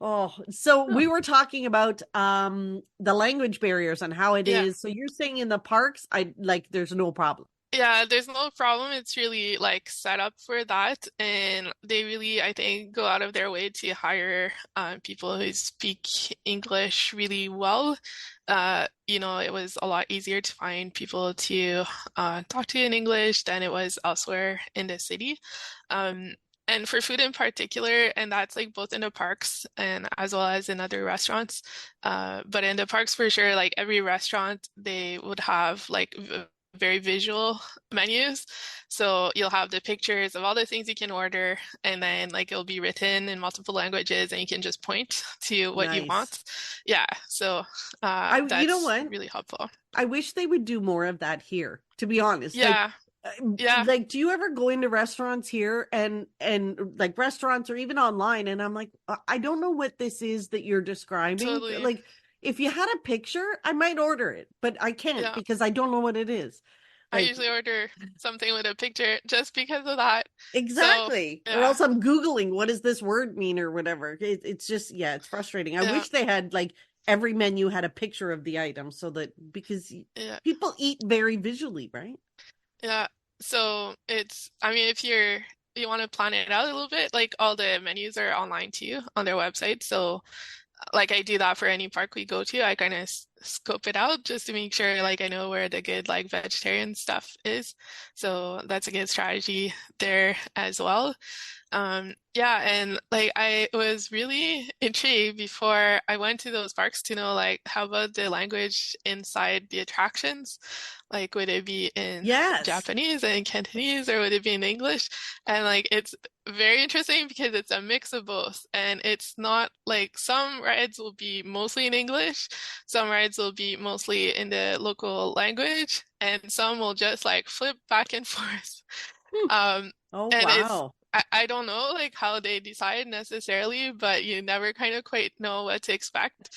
Oh, so we were talking about the language barriers and how it is. So you're saying in the parks, there's no problem. Yeah, there's no problem. It's really like set up for that, and they really, I think, go out of their way to hire people who speak English really well. It was a lot easier to find people to talk to in English than it was elsewhere in the city. And for food in particular, and that's like both in the parks and as well as in other restaurants. But in the parks for sure, like every restaurant, they would have like very visual menus. So you'll have the pictures of all the things you can order, and then like it'll be written in multiple languages, and you can just point to what you want. Yeah. So that's you know what? really helpful. I wish they would do more of that here, to be honest. Yeah. Like, do you ever go into restaurants here and like restaurants or even online, and I'm like, I don't know what this is that you're describing. Totally. Like, if you had a picture, I might order it, but I can't because I don't know what it is. I usually order something with a picture just because of that. Exactly. So, or else I'm Googling, what does this word mean or whatever. It's just, it's frustrating. I wish they had like every menu had a picture of the item because people eat very visually, right? Yeah. So if you want to plan it out a little bit, like all the menus are online too on their website. So like I do that for any park we go to. I kind of scope it out just to make sure like I know where the good like vegetarian stuff is. So that's a good strategy there as well. And like I was really intrigued before I went to those parks to know like how about the language inside the attractions? Like would it be in Japanese and Cantonese, or would it be in English? And like it's very interesting because it's a mix of both, and it's not like some rides will be mostly in English, some rides will be mostly in the local language, and some will just like flip back and forth. Wow. I don't know like how they decide necessarily, but you never kind of quite know what to expect.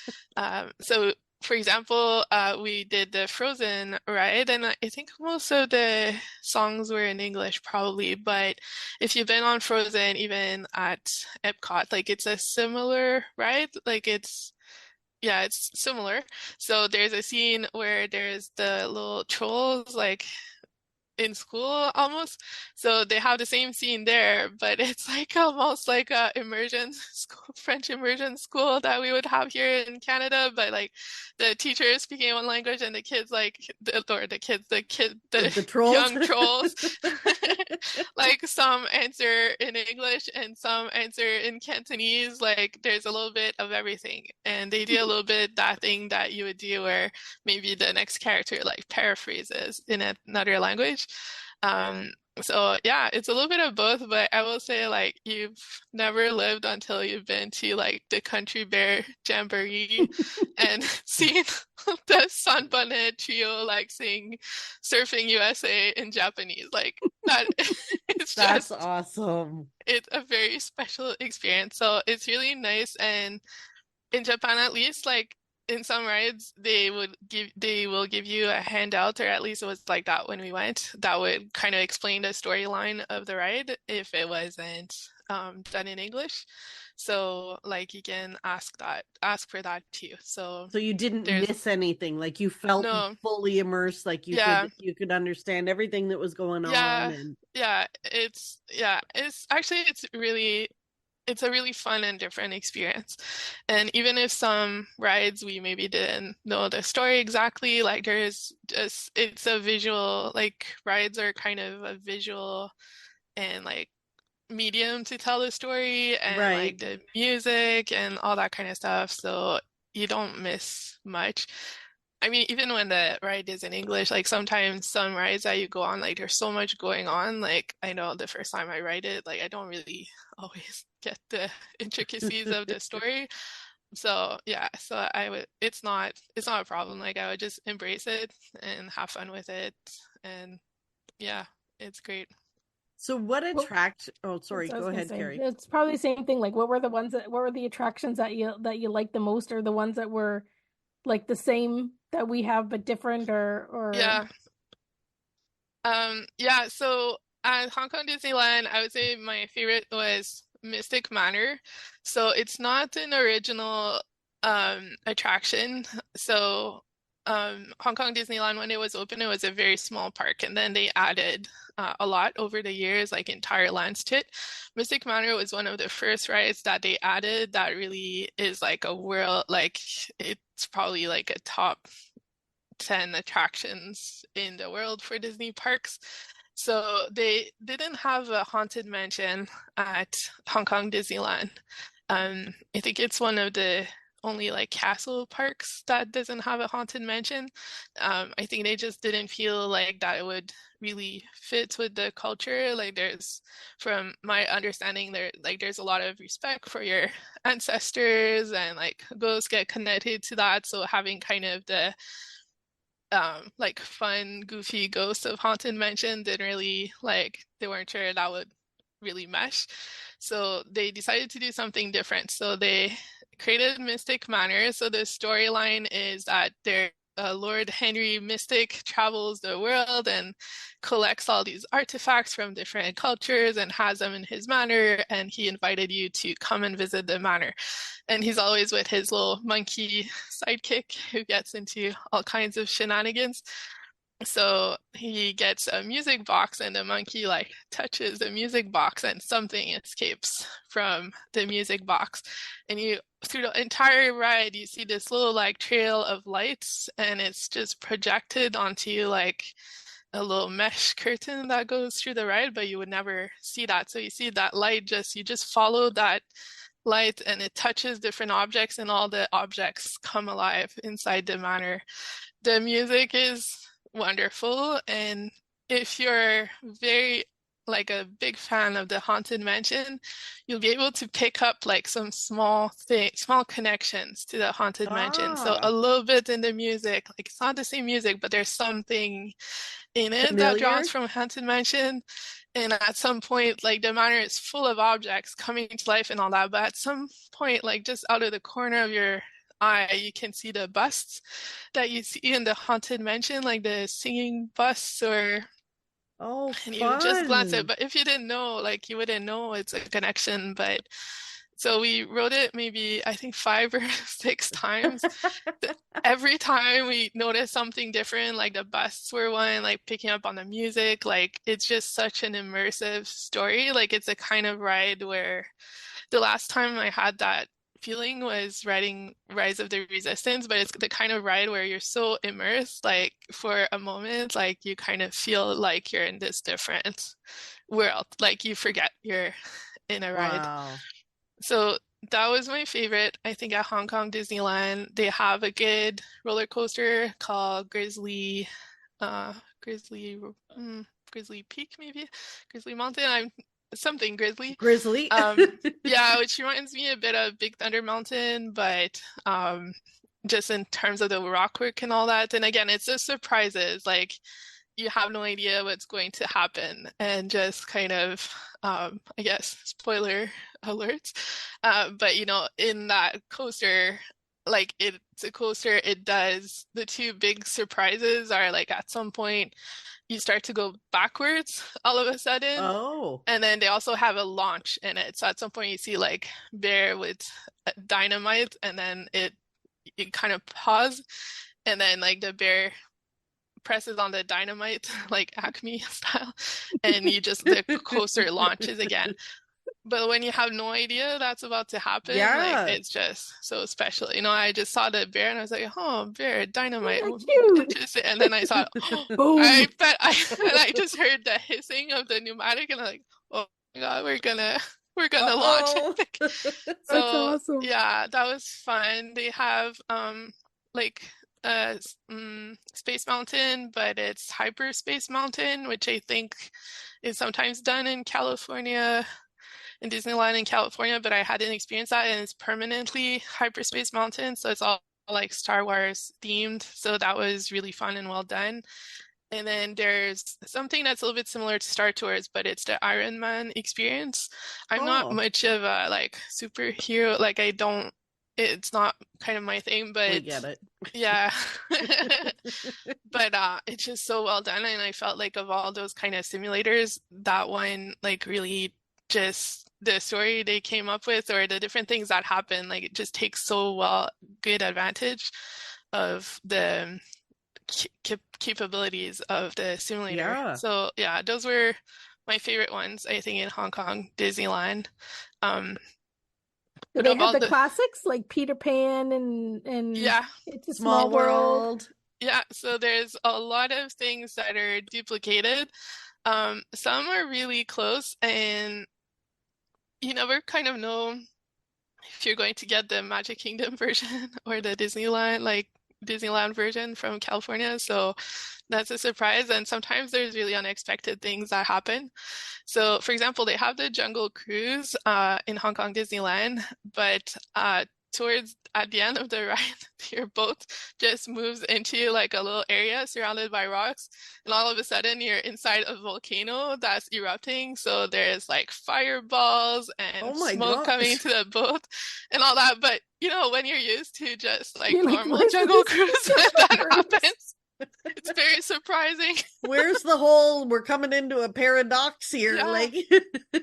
So for example, we did the Frozen ride, and I think most of the songs were in English probably, but if you've been on Frozen, even at Epcot, like it's a similar ride, like it's similar. So there's a scene where there's the little trolls like in school almost. So they have the same scene there, but it's like almost like a immersion school, French immersion school that we would have here in Canada, but like the teacher is speaking one language and the kids the trolls? young trolls like some answer in English and some answer in Cantonese. Like there's a little bit of everything, and they do a little bit that thing that you would do where maybe the next character like paraphrases in another language. So yeah, it's a little bit of both, but I will say like you've never lived until you've been to like the Country Bear Jamboree and seen the Sunbonnet Trio like sing Surfing USA in Japanese. Like that That's awesome. It's a very special experience. So it's really nice, and in Japan at least, like in some rides they will give you a handout, or at least it was like that when we went, that would kind of explain the storyline of the ride if it wasn't done in English. So like you can ask for that too. So you didn't miss anything, like you felt fully immersed, like you could understand everything that was going on. It's really it's a really fun and different experience. And even if some rides we maybe didn't know the story exactly, like there's just, it's a visual, like rides are kind of a visual and like medium to tell the story, and like Right. the music and all that kind of stuff. So you don't miss much. I mean, even when the ride is in English, like sometimes some rides that you go on, like there's so much going on. Like I know the first time I ride it, like I don't really always get the intricacies of the story. So yeah, so I would, it's not a problem. Like I would just embrace it and have fun with it. And yeah, it's great. So what Well, oh, sorry, that's what I go was gonna ahead, say. Carrie. It's probably the same thing. Like, what were the attractions that you liked the most, or the ones that were like the same that we have but different, or Yeah. Yeah, so at Hong Kong Disneyland, I would say my favorite was Mystic Manor. So it's not an original attraction. So Hong Kong Disneyland, when it was open, it was a very small park, and then they added a lot over the years, like entire lands to it. Mystic Manor was one of the first rides that they added that really is like a world, like it's probably like a top 10 attractions in the world for Disney parks. So they didn't have a haunted mansion at Hong Kong Disneyland. I think it's one of the only like castle parks that doesn't have a haunted mansion. I think they just didn't feel like that it would really fit with the culture. Like there's, from my understanding, there's a lot of respect for your ancestors, and like ghosts get connected to that. So having kind of the like fun, goofy ghosts of Haunted Mansion didn't really like, they weren't sure that would really mesh. So they decided to do something different. So they created Mystic Manor. So the storyline is that Lord Henry Mystic travels the world and collects all these artifacts from different cultures and has them in his manor. And he invited you to come and visit the manor. And he's always with his little monkey sidekick who gets into all kinds of shenanigans. So he gets a music box, and the monkey like touches the music box and something escapes from the music box. And you, through the entire ride, you see this little like trail of lights, and it's just projected onto like a little mesh curtain that goes through the ride, but you would never see that. So you see that light, you just follow that light and it touches different objects, and all the objects come alive inside the manor. The music is wonderful, and if you're very like a big fan of the Haunted Mansion, you'll be able to pick up like some small connections to the Haunted Mansion. So a Ah, little bit in the music, like it's not the same music, but there's something in it that draws familiar? from Haunted Mansion. And at some point, like the manor is full of objects coming to life and all that, but at some point, like just out of the corner of your eye, you can see the busts that you see in the Haunted Mansion, like the singing busts, Oh, and you would just glance at it. fun. But if you didn't know, like you wouldn't know it's a connection. But so we wrote it maybe I think 5 or 6 times. Every time we noticed something different, like the busts were one, like picking up on the music, like it's just such an immersive story. Like it's a kind of ride where the last time I had that feeling was riding Rise of the Resistance, but it's the kind of ride where you're so immersed, like for a moment, like you kind of feel like you're in this different world, like you forget you're in a ride. Wow. So that was my favorite. I think at Hong Kong Disneyland, they have a good roller coaster called Grizzly, Grizzly Peak, maybe Grizzly Mountain. I'm something Grizzly. Grizzly. Yeah, which reminds me a bit of Big Thunder Mountain, but just in terms of the rock work and all that. And again, it's the surprises. Like you have no idea what's going to happen, and just kind of, I guess, spoiler alerts. But you know, in that coaster, like it's a coaster, it does, the two big surprises are like at some point you start to go backwards all of a sudden. Oh, And then they also have a launch in it. So at some point you see like bear with dynamite, and then it kind of pause, and then like the bear presses on the dynamite like Acme style, and the coaster launches again. but when you have no idea that's about to happen, like Yeah. it's just so special. You know, I just saw the bear and I was like, oh, bear, dynamite. They're Oh, cute. interesting. And then I thought, oh, Boom. I bet and I just heard the hissing of the pneumatic and I'm like, oh my God, we're gonna launch. Uh-oh. That's So awesome. yeah, that was fun. They have like Space Mountain, but it's Hyperspace Mountain, which I think is sometimes done in California, in Disneyland in California, but I hadn't experienced that, and it's permanently Hyperspace Mountain, so it's all like Star Wars themed. So that was really fun and well done. And then there's something that's a little bit similar to Star Tours, but it's the Iron Man experience. I'm not Oh. much of a like superhero, like it's not kind of my thing, We but get it. yeah. But it's just so well done, and I felt like of all those kind of simulators, that one like really just the story they came up with or the different things that happen, like it just takes so good advantage of the capabilities of the simulator. Yeah. So yeah, those were my favorite ones, I think, in Hong Kong Disneyland. Do they of have all the the classics like Peter Pan and yeah, It's a Small Small World? World. yeah. So there's a lot of things that are duplicated. Some are really close, and you never kind of know if you're going to get the Magic Kingdom version or the Disneyland version from California. So that's a surprise. And sometimes there's really unexpected things that happen. So for example, they have the Jungle Cruise in Hong Kong Disneyland, but towards at the end of the ride, your boat just moves into like a little area surrounded by rocks, and all of a sudden you're inside a volcano that's erupting. So there's like fireballs and Oh my smoke coming gosh. into the boat and all that. But you know, when you're used to just like You're like, normal "Where's Jungle this Cruise, when that Jungle Cruise?" happens, it's very surprising. Where's the whole we're coming into a paradox here? Yeah. Like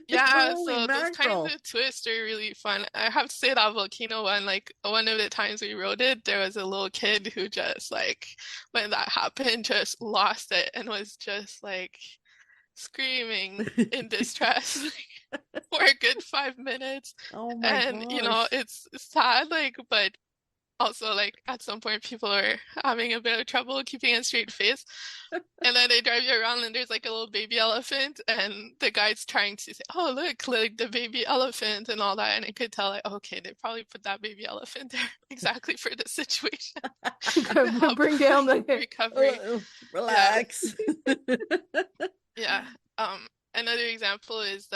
Yeah, holy so those mackerel. kinds of twists are really fun. I have to say that volcano one, like one of the times we rode it, there was a little kid who just like, when that happened, just lost it and was just like screaming in distress for a good 5 minutes. Oh my And you know, gosh. it's sad, like, but also like at some point people are having a bit of trouble keeping a straight face. And then they drive you around and there's like a little baby elephant, and the guide's trying to say, oh, look, like the baby elephant and all that. And I could tell, like, okay, they probably put that baby elephant there exactly for the situation. To bring down the recovery. Relax. Yeah. Another example is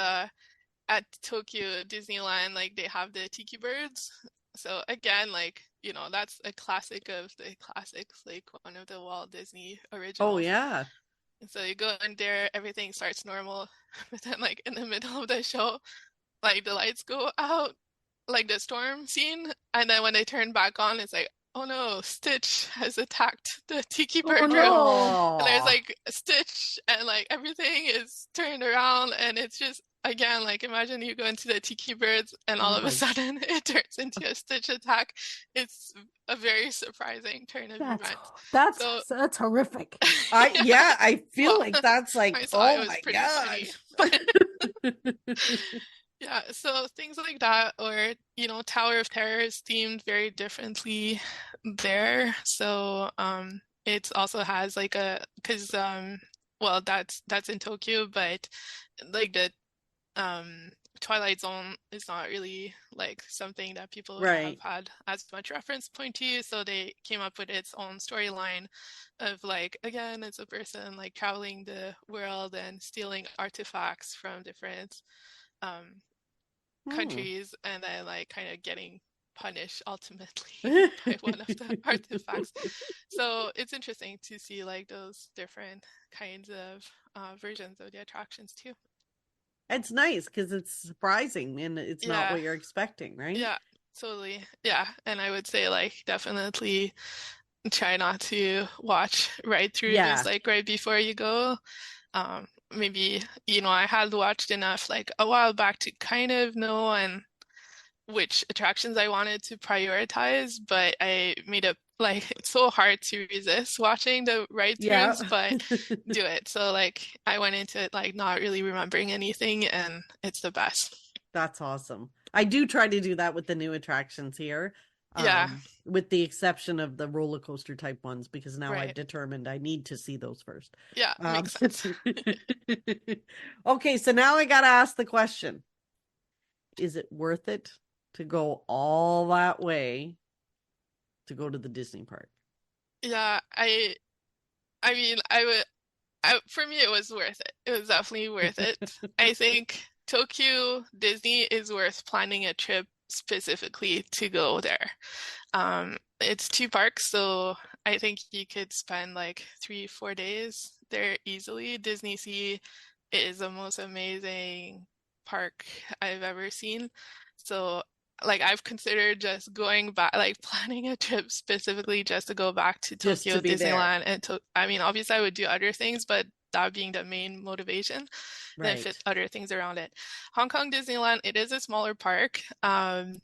at Tokyo Disneyland, like they have the tiki birds. So again, like, you know, that's a classic of the classics, like one of the Walt Disney originals. Oh yeah. And so you go in there, everything starts normal, but then like in the middle of the show, like the lights go out, like the storm scene, and then when they turn back on, it's like, oh no, Stitch has attacked the tiki bird room. no. And there's like Stitch, and like everything is turned around, and it's just, again, like imagine you go into the tiki birds and all of a sudden it turns into a Stitch attack. It's a very surprising turn of events. That's horrific. I feel Well, like that's like, I saw it oh was my pretty gosh. funny. Yeah, so things like that, or you know, Tower of Terror is themed very differently there. So it also has like because well, that's in Tokyo, but like the Twilight Zone is not really like something that people would have had as much reference point to, so they came up with its own storyline of like, again, it's a person like traveling the world and stealing artifacts from different countries, and then like kind of getting punished ultimately by one of the artifacts. So it's interesting to see like those different kinds of versions of the attractions too. It's nice because it's surprising and it's not what you're expecting, right? Yeah, totally. Yeah, and I would say like definitely try not to watch right through this like right before you go. Maybe, you know, I had watched enough like a while back to kind of know and which attractions I wanted to prioritize, but I made up, like, it's so hard to resist watching the ride-throughs, but do it. So like I went into it like not really remembering anything, and it's the best. That's awesome. I do try to do that with the new attractions here, Yeah, with the exception of the roller coaster type ones, because now I've right. determined I need to see those first. Yeah, makes sense. Okay, so now I got to ask the question. Is it worth it to go all that way to go to the Disney park? Yeah, I mean, for me, it was worth it. It was definitely worth it. I think Tokyo Disney is worth planning a trip specifically to go there. It's two parks, so I think you could spend like 3, 4 days there easily. Disney Sea is the most amazing park I've ever seen. So, like, I've considered just going back, like, planning a trip specifically just to go back to Just Tokyo to be there. Disneyland. And I mean, obviously, I would do other things, but that being the main motivation, then Right. fit other things around it. Hong Kong Disneyland, it is a smaller park. And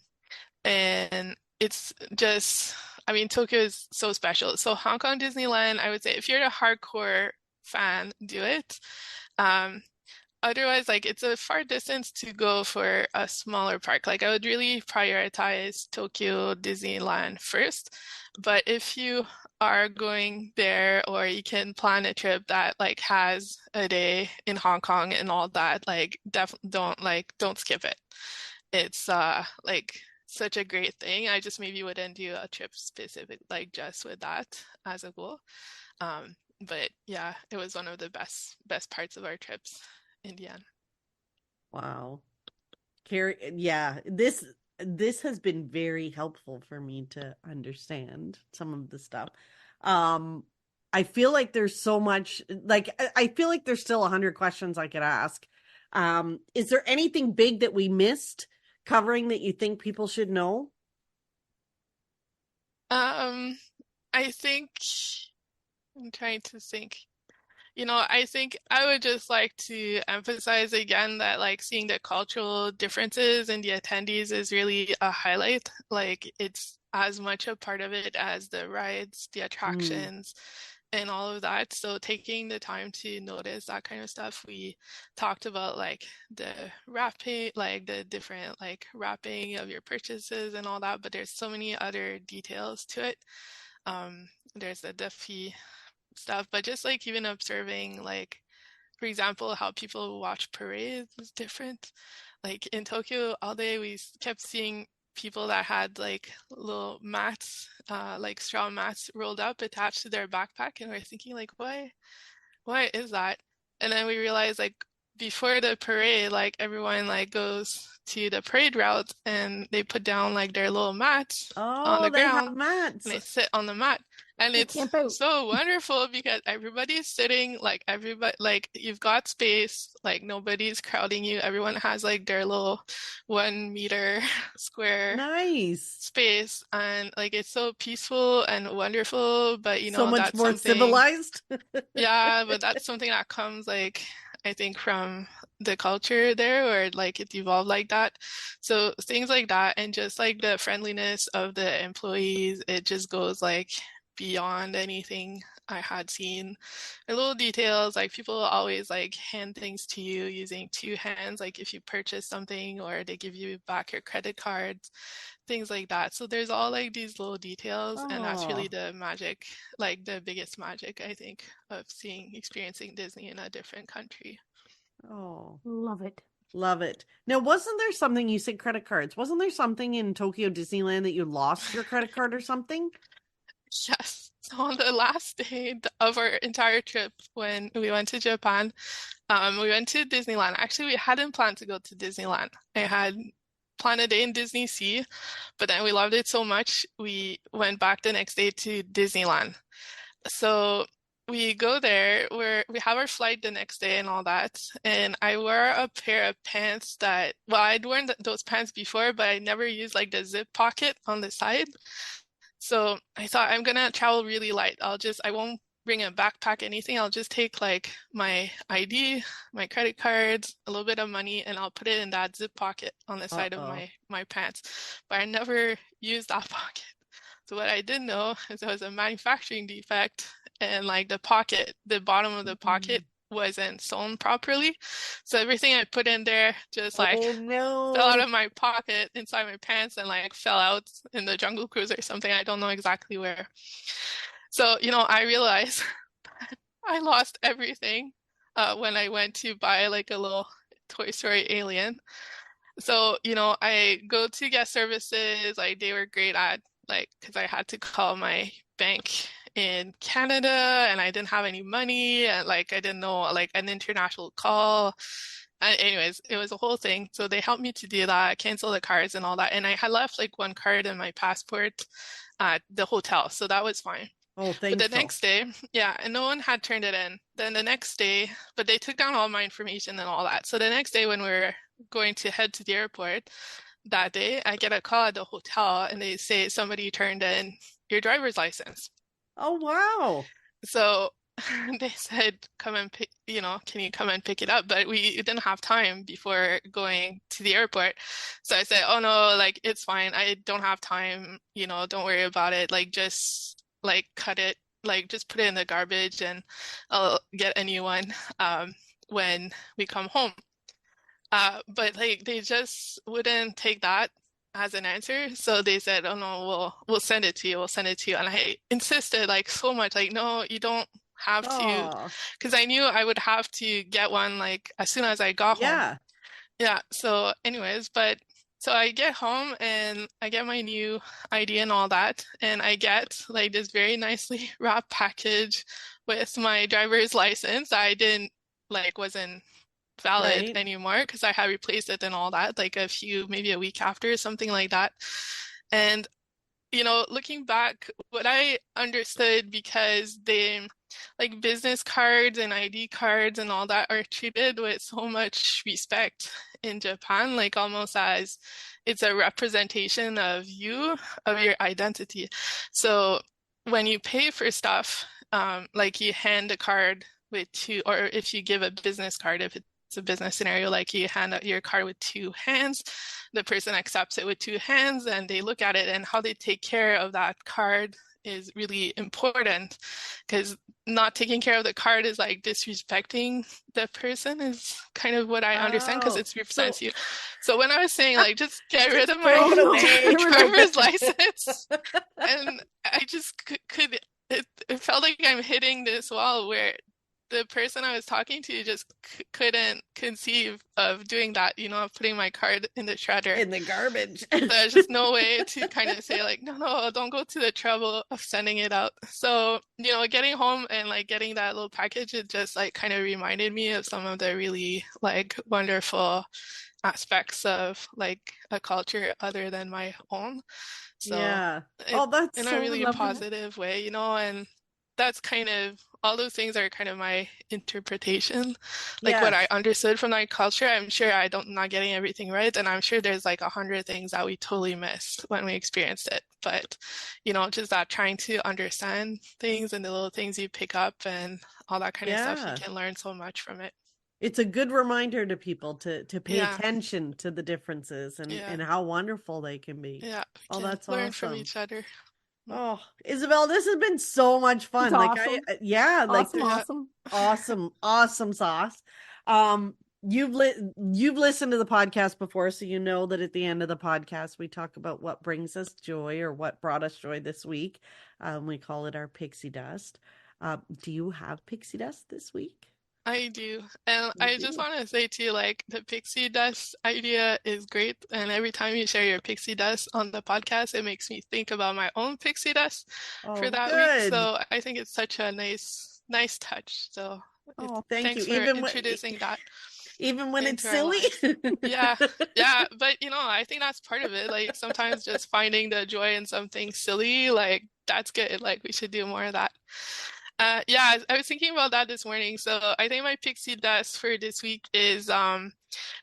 it's just, I mean, Tokyo is so special. So Hong Kong Disneyland, I would say if you're a hardcore fan, do it. Otherwise, like it's a far distance to go for a smaller park. Like I would really prioritize Tokyo Disneyland first. But if you are going there or you can plan a trip that like has a day in Hong Kong and all that, like definitely don't skip it. It's like such a great thing. I just maybe wouldn't do a trip specific like just with that as a goal. But yeah, it was one of the best parts of our trips in the end. Wow. Carrie, yeah, this has been very helpful for me to understand some of the stuff. I feel like there's so much, like I feel like there's still 100 questions I could ask. Is there anything big that we missed covering that you think people should know? I think I'm trying to think. I think I would just like to emphasize again that like seeing the cultural differences in the attendees is really a highlight. Like it's as much a part of it as the rides, the attractions, and all of that. So taking the time to notice that kind of stuff. We talked about like the wrapping, like the different like wrapping of your purchases and all that, but there's so many other details to it. There's the Duffy stuff, but just like even observing like for example how people watch parades is different. Like in Tokyo all day we kept seeing people that had like little mats, like straw mats rolled up attached to their backpack, and we're thinking like why is that? And then we realized like before the parade, like everyone like goes to the parade route and they put down like their little mats on Oh, the they have ground mats. and they sit on the mat. And They it's camp out. so wonderful because everybody's sitting, like everybody, like you've got space, like nobody's crowding you. Everyone has like their little 1 meter square Nice. space, and like it's so peaceful and wonderful. But So much that's more something, civilized. yeah, but that's something that comes like I think from the culture there, or like it evolved like that. So things like that, and just like the friendliness of the employees, it just goes like beyond anything I had seen. And little details, like people always like hand things to you using 2 hands, like if you purchase something, or they give you back your credit cards, things like that. So there's all like these little details, and that's really Oh, the magic, like the biggest magic, I think, of experiencing Disney in a different country. oh, Love it. love it. Now, wasn't there something you said credit cards? Wasn't there something in Tokyo Disneyland that you lost your credit card or something? Yes. So on the last day of our entire trip, when we went to Japan, we went to Disneyland. Actually, we hadn't planned to go to Disneyland. I had planned a day in Disney Sea, but then we loved it so much, we went back the next day to Disneyland. So we go there, we have our flight the next day and all that, and I wore a pair of pants that, well, I'd worn those pants before, but I never used like the zip pocket on the side. So I thought I'm gonna travel really light. I won't bring a backpack, anything. I'll just take like my ID, my credit cards, a little bit of money, and I'll put it in that zip pocket on the side of Uh-oh. my pants. But I never used that pocket. So what I didn't know is it was a manufacturing defect, and like the bottom of the pocket wasn't sewn properly. So everything I put in there just like Oh fell out no. of my pocket inside my pants and like fell out in the Jungle Cruise or something. I don't know exactly where. So, I realized I lost everything when I went to buy like a little Toy Story alien. So, I go to guest services, like they were great at like because I had to call my bank in Canada and I didn't have any money and like I didn't know like an international call. Anyways, it was a whole thing. So they helped me to do that, cancel the cards and all that. And I had left like one card in my passport at the hotel, so that was fine. Oh, But the thankful. next day, yeah, and no one had turned it in. Then the next day, but they took down all my information and all that. So the next day when we were going to head to the airport that day, I get a call at the hotel and they say somebody turned in your driver's license. Oh wow. So they said, come and pick, can you come and pick it up? But we didn't have time before going to the airport. So I said, oh no, like it's fine. I don't have time, don't worry about it. Like just like cut it, like just put it in the garbage and I'll get a new one when we come home. But like they just wouldn't take that as an answer. So they said, oh no, we'll send it to you. We'll send it to you. And I insisted like so much, like, no, you don't have to, Oh, because I knew I would have to get one like as soon as I got home. yeah. Yeah. So anyways, so I get home and I get my new ID and all that, and I get like this very nicely wrapped package with my driver's license. I didn't like wasn't valid Right. anymore because I had replaced it and all that, like maybe a week after, something like that. And looking back, what I understood, because they like business cards and ID cards and all that are treated with so much respect in Japan, like almost as it's a representation of you, of your identity. So when you pay for stuff, like you hand a card with two, or if you give a business card, if it's a business scenario, like you hand out your card with two hands, the person accepts it with two hands and they look at it, and how they take care of that card is really important, because not taking care of the card is like disrespecting the person, is kind of what I understand, because Oh, it represents you. So when I was saying like just get rid of throw it my away. driver's license, and I just could it felt like I'm hitting this wall where the person I was talking to just couldn't conceive of doing that, of putting my card in the shredder. In the garbage. There's just no way to kind of say like, no, don't go to the trouble of sending it out. So, getting home and like getting that little package, it just like kind of reminded me of some of the really like wonderful aspects of like a culture other than my own. So Yeah. Oh, that's in so a really lovely. positive way, and that's kind of all those things are kind of my interpretation, like what I yes. understood from that culture. I'm sure not getting everything right, and I'm sure there's like 100 things that we totally missed when we experienced it. But just that trying to understand things and the little things you pick up and all that kind of stuff, Yeah. you can learn so much from it. It's a good reminder to people to pay Yeah. attention to the differences and Yeah. how wonderful they can be. Yeah, we Oh, can that's learn from awesome. each other. Oh, Isabel, this has been so much fun. It's Like awesome. like Awesome, Yeah. awesome. awesome sauce. You've listened to the podcast before, so you know that at the end of the podcast we talk about what brings us joy or what brought us joy this week. We call it our pixie dust. Do you have pixie dust this week? I do. And You I just do. want to say too, like the pixie dust idea is great. And every time you share your pixie dust on the podcast, it makes me think about my own pixie dust Oh, for that good. week. So I think it's such a nice touch. So Oh, thank thanks you. for introducing that Even when it's into our silly. lives. Yeah. Yeah. But I think that's part of it. Like sometimes just finding the joy in something silly, like that's good. Like we should do more of that. Yeah, I was thinking about that this morning. So I think my pixie dust for this week is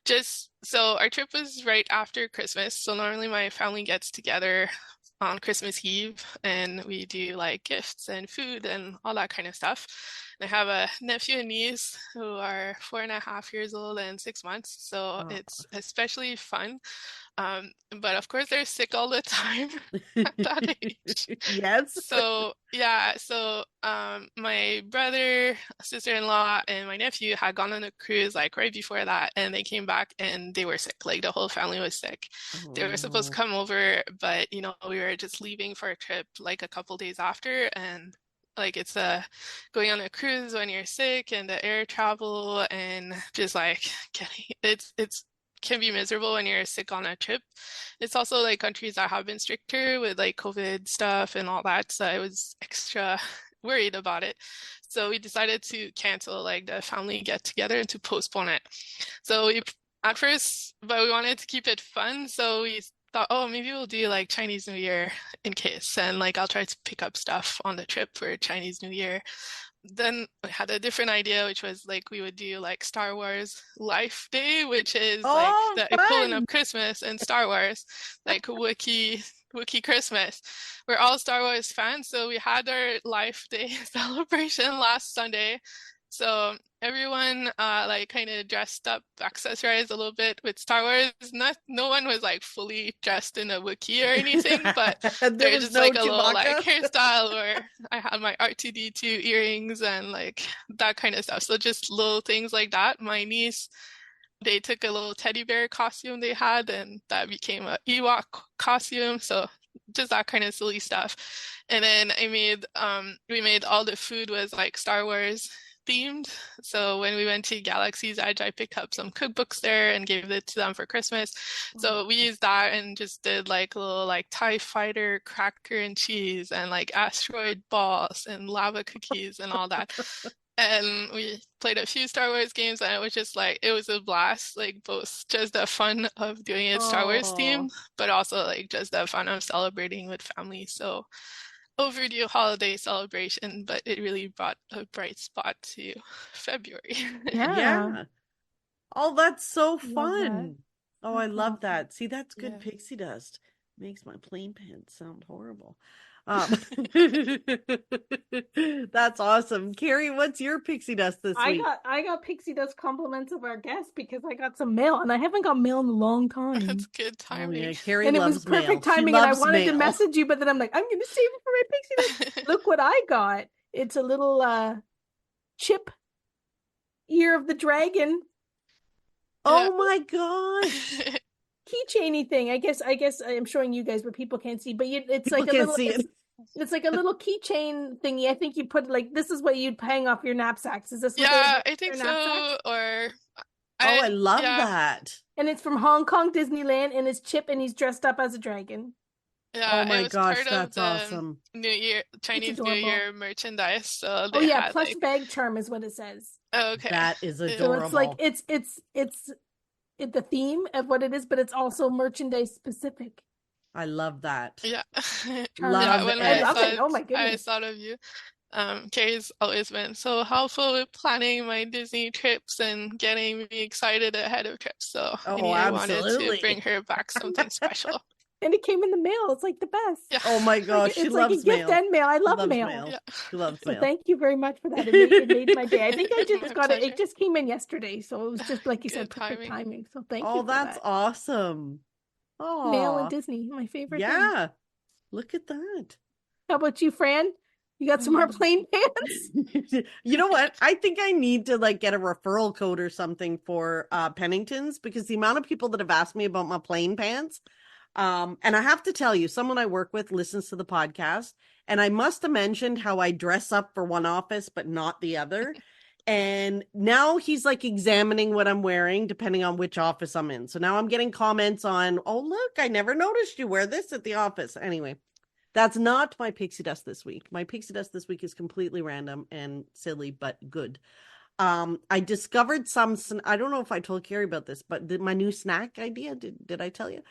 just so our trip was right after Christmas. So normally my family gets together on Christmas Eve and we do like gifts and food and all that kind of stuff. And I have a nephew and niece who are 4.5 years old and 6 months. So Oh. it's especially fun. But of course they're sick all the time at that age. Yes. So Yeah, so my brother, sister-in-law, and my nephew had gone on a cruise like right before that, and they came back and they were sick. Like the whole family was sick. Oh They were supposed to no. come over, but we were just leaving for a trip like a couple days after, and like it's going on a cruise when you're sick and the air travel and just like getting it's can be miserable when you're sick on a trip. It's also like countries that have been stricter with like COVID stuff and all that, so I was extra worried about it. So we decided to cancel like the family get together and to postpone it. So we at first, but we wanted to keep it fun, so we thought, oh, maybe we'll do like Chinese New Year in case, and like I'll try to pick up stuff on the trip for Chinese New Year. Then we had a different idea, which was like we would do like Star Wars Life Day, which is like Oh, the equivalent fun. of Christmas in Star Wars, like Wookiee Christmas. We're all Star Wars fans, so we had our Life Day celebration last Sunday. So everyone like kind of dressed up, accessorized a little bit with Star Wars. No one was like fully dressed in a Wookiee or anything, but There there was was just no like a little like Chewbacca. hairstyle where I had my R2D2 earrings and like that kind of stuff. So just little things like that. My niece, they took a little teddy bear costume they had, and that became a Ewok costume. So just that kind of silly stuff. And then we made all the food was like Star Wars themed. So when we went to Galaxy's Edge, I picked up some cookbooks there and gave it to them for Christmas. So we used that and just did like a little like TIE fighter cracker and cheese and like asteroid balls and lava cookies and all that. And we played a few Star Wars games, and it was just like it was a blast, like both just the fun of doing it Star Wars Oh, themed, but also like just the fun of celebrating with family. So overdue holiday celebration, but it really brought a bright spot to February. Yeah, yeah. Oh, that's so love that. fun. Oh, I That's love awesome. that. See, that's good Yeah. pixie dust. Makes my plain pants sound horrible. That's awesome. Carrie, what's your pixie dust this week? I got Pixie Dust compliments of our guest because I got some mail and I haven't got mail in a long time. That's good Oh yeah, timing. Carrie And it was loves mail. perfect She timing and I loves wanted to mail. message you, but then I'm like, I'm gonna save it for my Pixie Dust. Look what I got. It's a little chip ear of the dragon Oh my gosh. keychainy thing. I guess I'm showing you guys, but people can't see. But it's People like a can't little see it. it's like a little keychain thingy. I think you put like this is what you'd hang off your knapsacks. Is this what they would Yeah, hang I off think your so. knapsacks? Or Oh, I love yeah, that. And it's from Hong Kong Disneyland, and it's Chip, and he's dressed up as a dragon. yeah, Oh my it was gosh, part of that's the awesome. Chinese New adorable. Year merchandise. So Oh they yeah, had plush like, bag charm is what it says. okay. That is Yeah. So it's like adorable. it's the theme of what it is, but it's also merchandise specific. I love that. Yeah. Charming. Yeah, Love when I it. love saw it. Oh my I goodness. thought of you. Carrie's always been so helpful with planning my Disney trips and getting me excited ahead of trips. So I Oh, knew I wanted to absolutely. bring her back something special. And it came in the mail. It's like the best. Yeah. Oh my gosh, she It's like a loves gift mail. and mail. I She love loves mail. mail. Yeah. She loves So mail. thank you very much for that. It made my day. I think I just My got it. pleasure. It just came in yesterday, so it was just like you said, Good perfect timing. timing. So thank Oh, you for that's that. awesome. Mail and Oh, Disney, my favorite thing. yeah. Look at that. How about you, Fran? You got some more plain pants? You know what? I think I need to like get a referral code or something for Penningtons because the amount of people that have asked me about my plain pants. And I have to tell you, someone I work with listens to the podcast, and I must have mentioned how I dress up for one office but not the other. And now he's like examining what I'm wearing depending on which office I'm in. So now I'm getting comments on, oh, look, I never noticed you wear this at the office. Anyway, that's not my pixie dust this week. My pixie dust this week is completely random and silly, but good. I discovered I don't know if I told Carrie about this, but my new snack idea, did I tell you?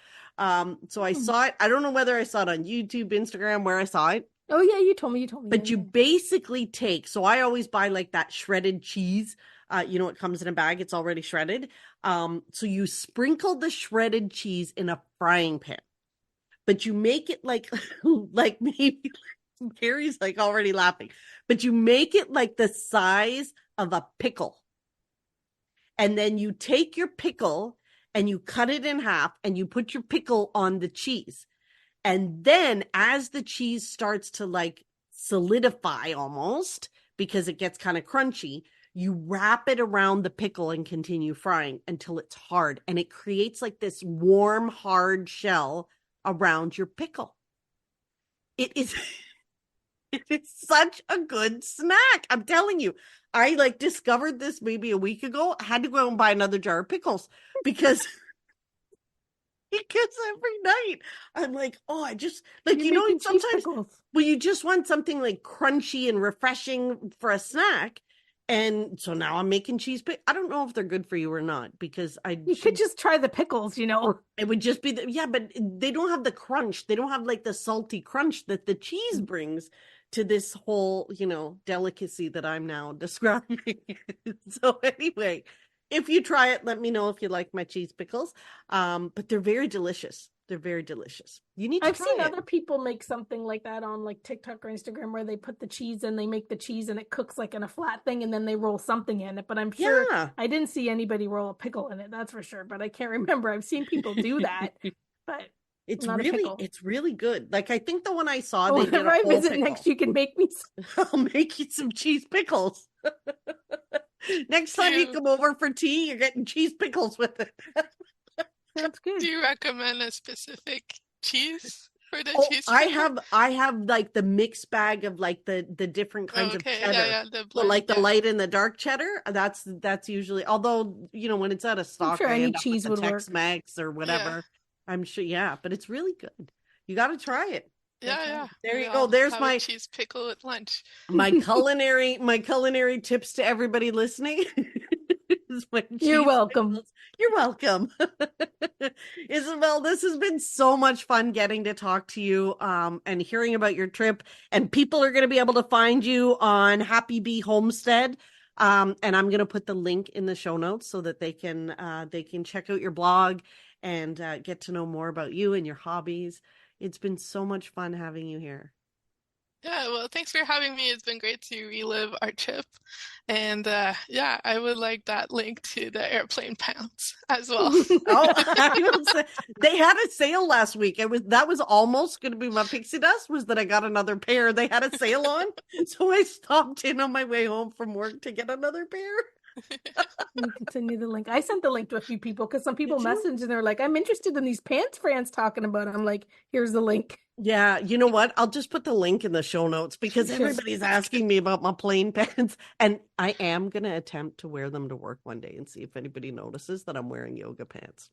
So I saw it. I don't know whether I saw it on YouTube, Instagram, where I saw it. Oh yeah, you told me. But Yeah, you basically take, so I always buy like that shredded cheese. It comes in a bag, it's already shredded. So you sprinkle the shredded cheese in a frying pan, but you make it like maybe Carrie's like already laughing, but you make it like the size of a pickle. And then you take your pickle and you cut it in half and you put your pickle on the cheese. And then as the cheese starts to like solidify almost because it gets kind of crunchy, you wrap it around the pickle and continue frying until it's hard. And it creates like this warm, hard shell around your pickle. It is such a good snack. I'm telling you. I like discovered this maybe a week ago. I had to go out and buy another jar of pickles because every night I'm like, oh, I just like, you know, sometimes well, you just want something like crunchy and refreshing for a snack. And so now I'm making cheese pickles. I don't know if they're good for you or not because you could just try the pickles, you know. It would just be yeah, but they don't have the crunch. They don't have like the salty crunch that the cheese brings to this whole, you know, delicacy that I'm now describing. So anyway, if you try it, let me know if you like my cheese pickles. But they're very delicious. They're very delicious. You need to I've try seen it. other people make something like that on like TikTok or Instagram where they put the cheese and they make the cheese and it cooks like in a flat thing and then they roll something in it. But I'm sure I didn't see anybody roll a pickle in it, that's for sure. But I can't remember. I've seen people do that. But it's really good. Like I think the one I saw, they did whenever I visit next, you can make me I'll make you some cheese pickles. Next time you come over for tea, you're getting cheese pickles with it. That's good. Do you recommend a specific cheese for the cheese pickle? I have like the mixed bag of like the different kinds of cheddar. So like the light and the dark cheddar. That's usually, although you know when it's out of stock, I'm sure any cheese would work. Tex-Mex or whatever. Yeah. I'm sure, but it's really good. You got to try it. Yeah. There you go. There's my cheese pickle at lunch. my culinary tips to everybody listening. You're welcome. Pickles. You're welcome. Isabel, this has been so much fun getting to talk to you and hearing about your trip. And people are going to be able to find you on Happy Bee Homestead. And I'm going to put the link in the show notes so that they can check out your blog and get to know more about you and your hobbies. It's been so much fun having you here. Yeah, well, thanks for having me. It's been great to relive our trip. And I would like that link to the airplane pants as well. They had a sale last week. That was almost going to be my pixie dust, was that I got another pair. They had a sale on. So I stopped in on my way home from work to get another pair. You can send you the link. I sent the link to a few people because some people messaged and they're like, I'm interested in these pants Fran's talking about. I'm like, here's the link. Yeah, you know what? I'll just put the link in the show notes because everybody's asking me about my plain pants. And I am going to attempt to wear them to work one day and see if anybody notices that I'm wearing yoga pants.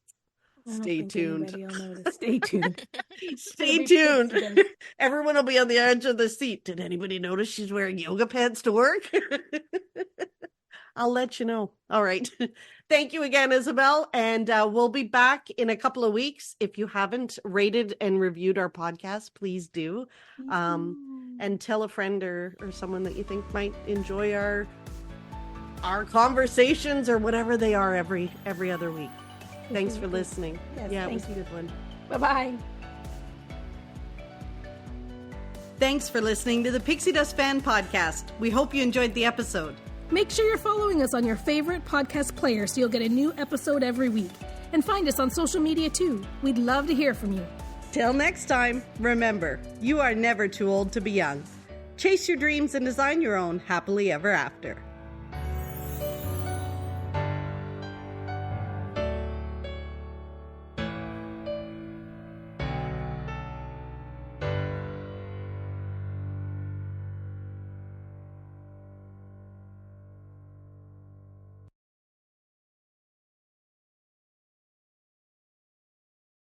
Stay tuned. Stay tuned. Stay tuned. Everyone will be on the edge of the seat. Did anybody notice she's wearing yoga pants to work? I'll let you know. All right. Thank you again, Isabel. And we'll be back in a couple of weeks. If you haven't rated and reviewed our podcast, please do. And tell a friend or someone that you think might enjoy our conversations or whatever they are every other week. Thanks for listening. Yes, it was a good one. Bye-bye. Thanks for listening to the Pixie Dust Fan Podcast. We hope you enjoyed the episode. Make sure you're following us on your favorite podcast player so you'll get a new episode every week. And find us on social media too. We'd love to hear from you. Till next time, remember, you are never too old to be young. Chase your dreams and design your own happily ever after.